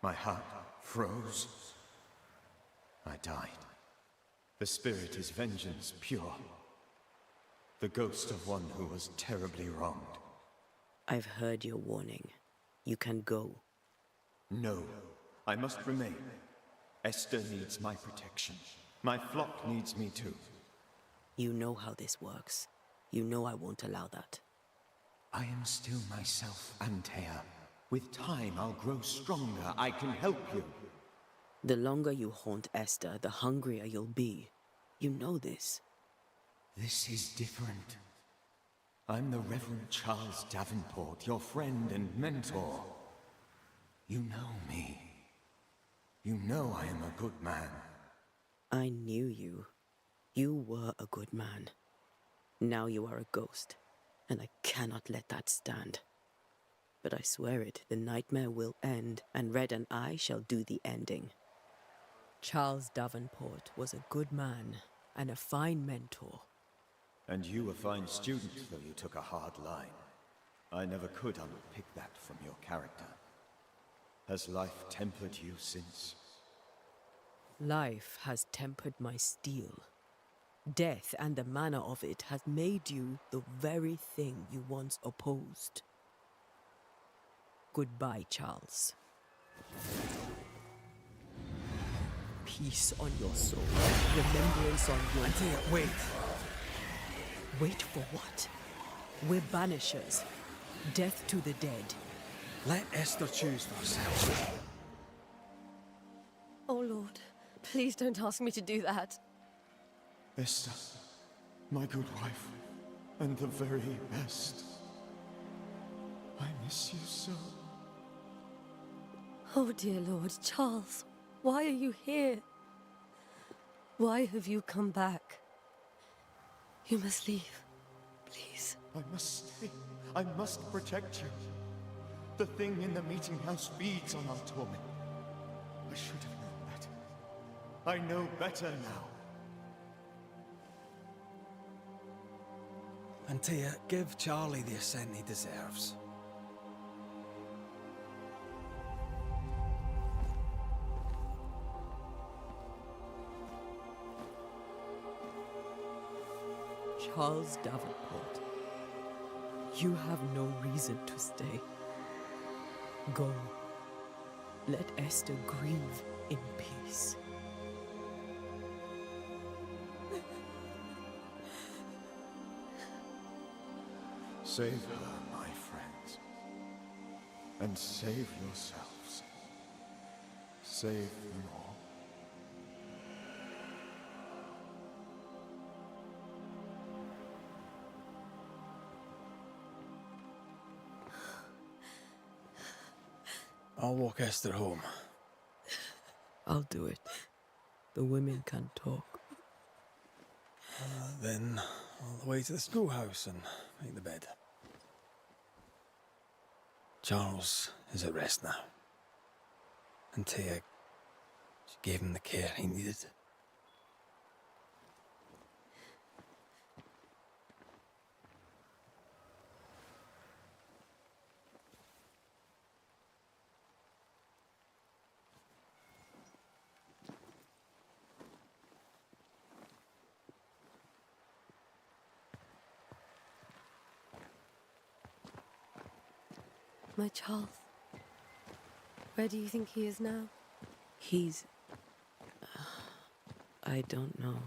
Speaker 4: My heart froze. I died. The spirit is vengeance pure. The ghost of one who was terribly wronged.
Speaker 3: I've heard your warning. You can go.
Speaker 4: No, I must remain. Esther needs my protection. My flock needs me too.
Speaker 3: You know how this works. You know I won't allow that.
Speaker 4: I am still myself, Antea. With time, I'll grow stronger. I can help you.
Speaker 3: The longer you haunt Esther, the hungrier you'll be. You know this.
Speaker 4: This is different. I'm the Reverend Charles Davenport, your friend and mentor. You know me. You know I am a good man.
Speaker 3: I knew you. You were a good man. Now you are a ghost, and I cannot let that stand. But I swear it, the nightmare will end, and Red and I shall do the ending. Charles Davenport was a good man and a fine mentor.
Speaker 4: And you a fine student, though you took a hard line. I never could unpick that from your character. Has life tempered you since?
Speaker 3: Life has tempered my steel. Death and the manner of it has made you the very thing you once opposed. Goodbye, Charles. Peace on your soul. Remembrance on your...
Speaker 2: Antea, wait.
Speaker 3: Wait for what? We're banishers. Death to the dead.
Speaker 2: Let Esther choose for herself.
Speaker 10: Oh, Lord. Please don't ask me to do that.
Speaker 14: Esther, my good wife, and the very best. I miss you so.
Speaker 10: Oh, dear Lord, Charles, why are you here? Why have you come back? You must leave, please.
Speaker 14: I must stay. I must protect you. The thing in the meeting house feeds on our torment. I should have known better. I know better now.
Speaker 2: Antea, give Charlie the ascent he deserves.
Speaker 3: Charles Davenport, you have no reason to stay. Go. Let Esther grieve in peace.
Speaker 14: Save her, my friends. And save yourselves. Save them all.
Speaker 2: I'll walk Esther home.
Speaker 3: I'll do it. The women can talk.
Speaker 2: Then all the way to the schoolhouse and make the bed. Charles is at rest now. Antea, she gave him the care he needed.
Speaker 10: My Charles. Where do you think he is now?
Speaker 3: He's... I don't know.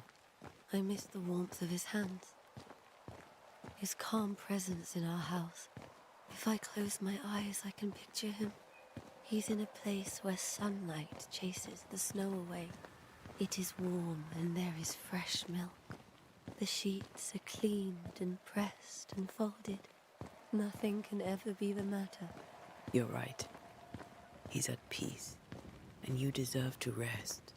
Speaker 10: I miss the warmth of his hands. His calm presence in our house. If I close my eyes, I can picture him. He's in a place where sunlight chases the snow away. It is warm and there is fresh milk. The sheets are cleaned and pressed and folded. Nothing can ever be the matter.
Speaker 3: You're right. He's at peace, and you deserve to rest.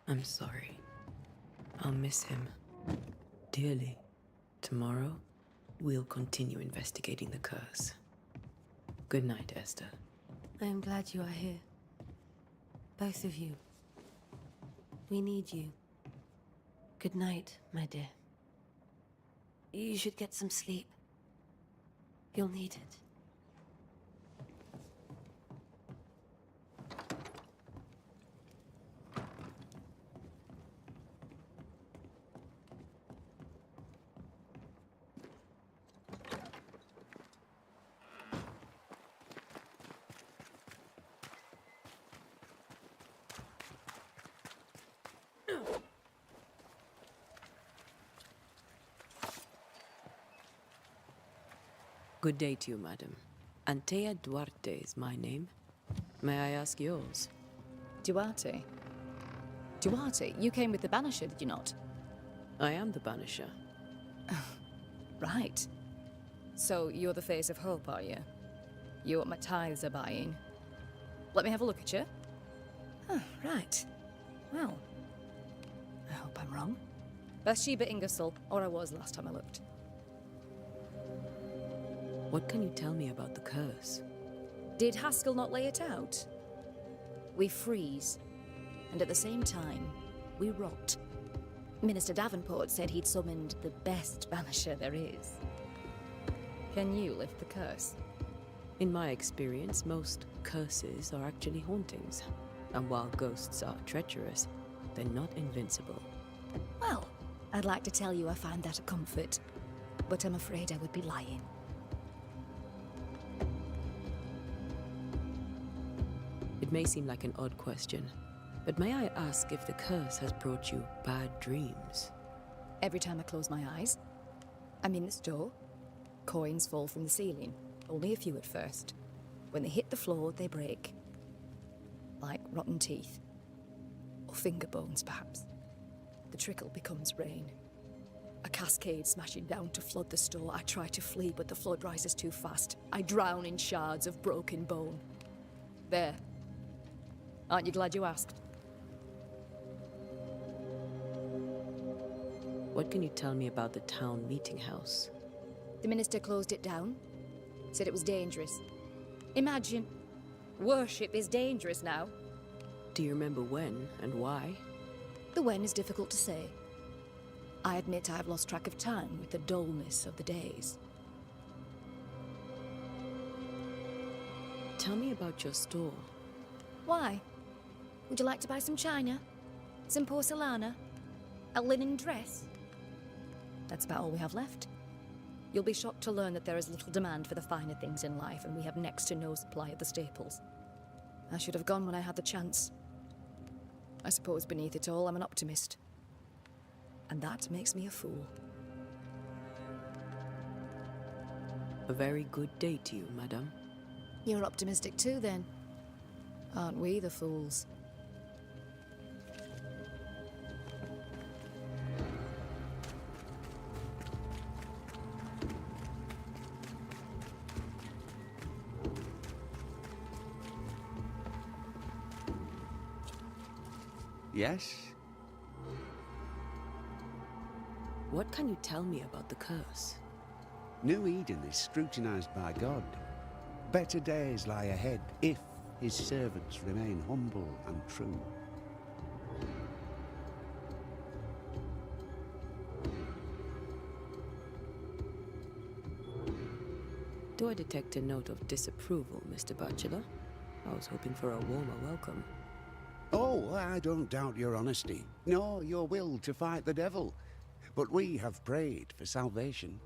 Speaker 3: I'm sorry. I'll miss him dearly. Tomorrow, we'll continue investigating the curse. Good night, Esther.
Speaker 10: I am glad you are here. Both of you. We need you. Good night, my dear. You should get some sleep. You'll need it.
Speaker 3: Good day to you, madam. Antea Duarte is my name. May I ask yours?
Speaker 15: Duarte? Duarte, you came with the Banisher, did you not?
Speaker 3: I am the Banisher.
Speaker 15: Right. So you're the face of hope, are you? You're what my tithes are buying. Let me have a look at you. Oh, right. Well, I hope I'm wrong. Bathsheba Ingersoll, or I was last time I looked.
Speaker 3: What can you tell me about the curse?
Speaker 15: Did Haskell not lay it out? We freeze, and at the same time, we rot. Minister Davenport said he'd summoned the best banisher there is. Can you lift the curse?
Speaker 3: In my experience, most curses are actually hauntings. And while ghosts are treacherous, they're not invincible.
Speaker 15: Well, I'd like to tell you I find that a comfort, but I'm afraid I would be lying.
Speaker 3: It may seem like an odd question, but may I ask if the curse has brought you bad dreams?
Speaker 15: Every time I close my eyes, I'm in the store. Coins fall from the ceiling, only a few at first. When they hit the floor, they break. Like rotten teeth. Or finger bones, perhaps. The trickle becomes rain. A cascade smashing down to flood the store. I try to flee, but the flood rises too fast. I drown in shards of broken bone. There. Aren't you glad you asked?
Speaker 3: What can you tell me about the town meeting house?
Speaker 15: The minister closed it down. Said it was dangerous. Imagine. Worship is dangerous now.
Speaker 3: Do you remember when and why?
Speaker 15: The when is difficult to say. I admit I've lost track of time with the dullness of the days.
Speaker 3: Tell me about your store.
Speaker 15: Why? Would you like to buy some china? Some porcelana? A linen dress? That's about all we have left. You'll be shocked to learn that there is little demand for the finer things in life, and we have next to no supply of the staples. I should have gone when I had the chance. I suppose beneath it all, I'm an optimist. And that makes me a fool.
Speaker 3: A very good day to you, madame.
Speaker 15: You're optimistic too, then. Aren't we the fools?
Speaker 5: Yes?
Speaker 3: What can you tell me about the curse?
Speaker 5: New Eden is scrutinized by God. Better days lie ahead if his servants remain humble and true.
Speaker 3: Do I detect a note of disapproval, Mr. Bachelor? I was hoping for a warmer welcome.
Speaker 5: Oh, I don't doubt your honesty, nor your will to fight the devil. But we have prayed for salvation.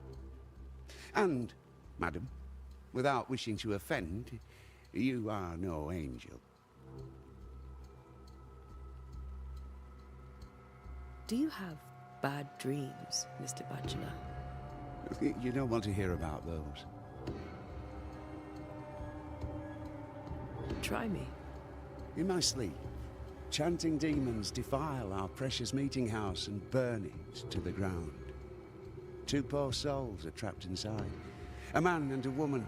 Speaker 5: And, madam, without wishing to offend, you are no angel.
Speaker 3: Do you have bad dreams, Mr. Bachelor?
Speaker 5: You don't want to hear about those.
Speaker 3: Try me.
Speaker 5: In my sleep, chanting demons defile our precious meeting house and burn it to the ground. 2 poor souls are trapped inside. A man and a woman,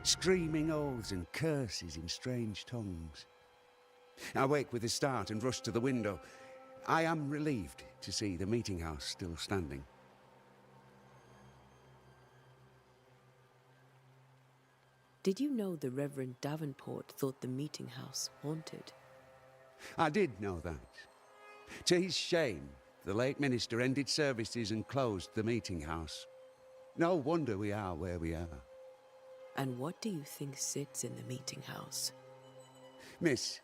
Speaker 5: screaming oaths and curses in strange tongues. I wake with a start and rush to the window. I am relieved to see the meeting house still standing.
Speaker 3: Did you know the Reverend Davenport thought the meeting house haunted?
Speaker 5: I did know that. To his shame, the late minister ended services and closed the meeting house. No wonder we are where we are.
Speaker 3: And what do you think sits in the meeting house?
Speaker 5: Miss,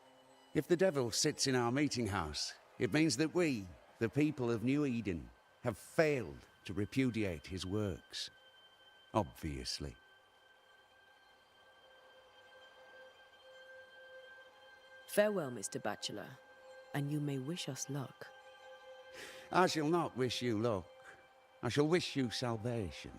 Speaker 5: if the devil sits in our meeting house, it means that we, the people of New Eden, have failed to repudiate his works. Obviously.
Speaker 3: Farewell, Mr. Bachelor, and you may wish us luck.
Speaker 5: I shall not wish you luck. I shall wish you salvation.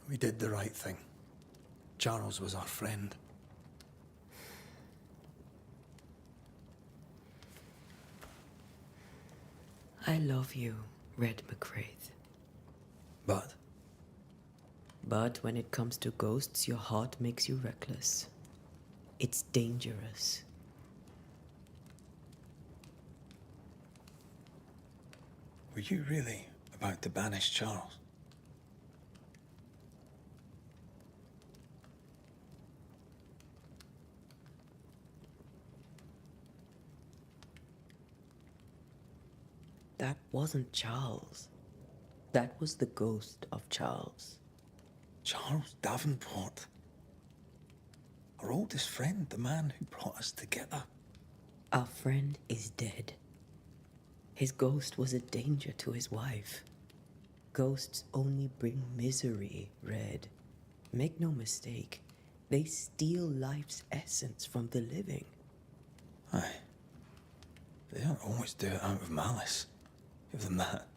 Speaker 2: We did the right thing. Charles was our friend.
Speaker 3: I love you, Red McCraith.
Speaker 2: But?
Speaker 3: But when it comes to ghosts, your heart makes you reckless. It's dangerous.
Speaker 2: Were you really about to banish Charles?
Speaker 3: That wasn't Charles. That was the ghost of Charles.
Speaker 2: Charles Davenport. Our oldest friend, the man who brought us together.
Speaker 3: Our friend is dead. His ghost was a danger to his wife. Ghosts only bring misery, Red. Make no mistake, they steal life's essence from the living.
Speaker 2: Aye. They don't always do it out of malice. Give them that.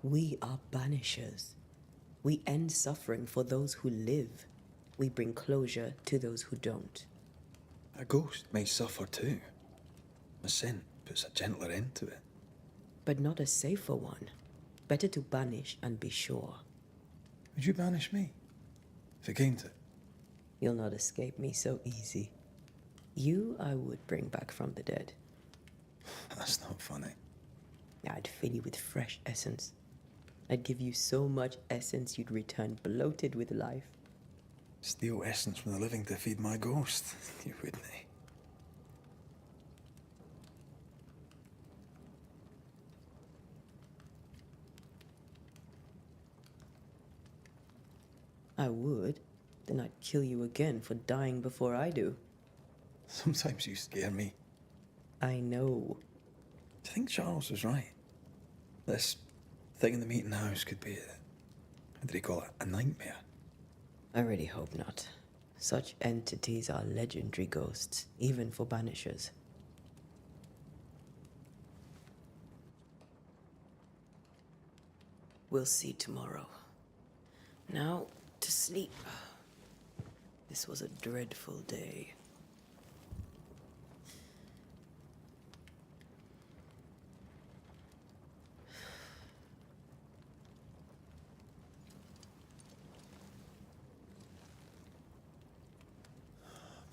Speaker 3: We are banishers. We end suffering for those who live. We bring closure to those who don't.
Speaker 2: A ghost may suffer too. A sin puts a gentler end to it.
Speaker 3: But not a safer one. Better to banish and be sure.
Speaker 2: Would you banish me? If it came to it?
Speaker 3: You'll not escape me so easy. You I would bring back from the dead.
Speaker 2: That's not funny.
Speaker 3: I'd fill you with fresh essence. I'd give you so much essence you'd return bloated with life.
Speaker 2: steal essence from the living to feed my ghost. You wouldn't.
Speaker 3: I would. Then I'd kill you again for dying before I do.
Speaker 2: Sometimes you scare me.
Speaker 3: I know.
Speaker 2: Do you think Charles was right? This thing in the meeting house could be how did he call it? A nightmare?
Speaker 3: I really hope not. Such entities are legendary ghosts, even for Banishers. We'll see tomorrow. Now, to sleep. This was a dreadful day.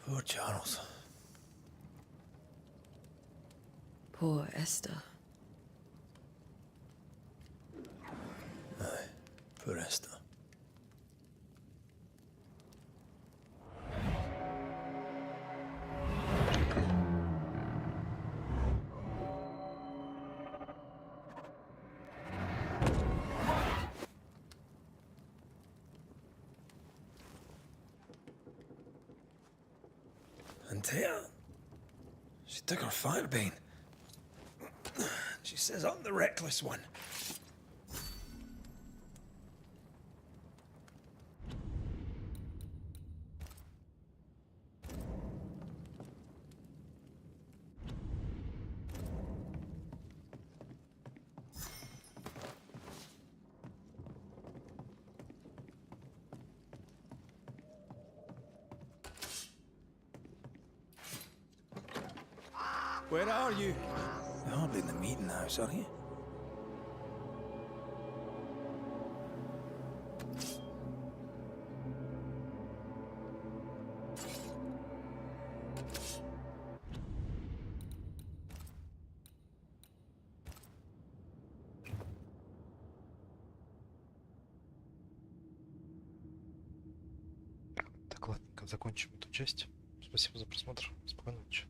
Speaker 2: Poor Charles.
Speaker 3: Poor Esther.
Speaker 2: Aye, poor Esther. And Tia, she took her firebane. She says I'm the reckless one.
Speaker 1: Where are you?
Speaker 2: You're hardly in the meeting house, are you?
Speaker 9: Так, ладненько, закончим эту часть. Спасибо за просмотр. Спокойной ночи.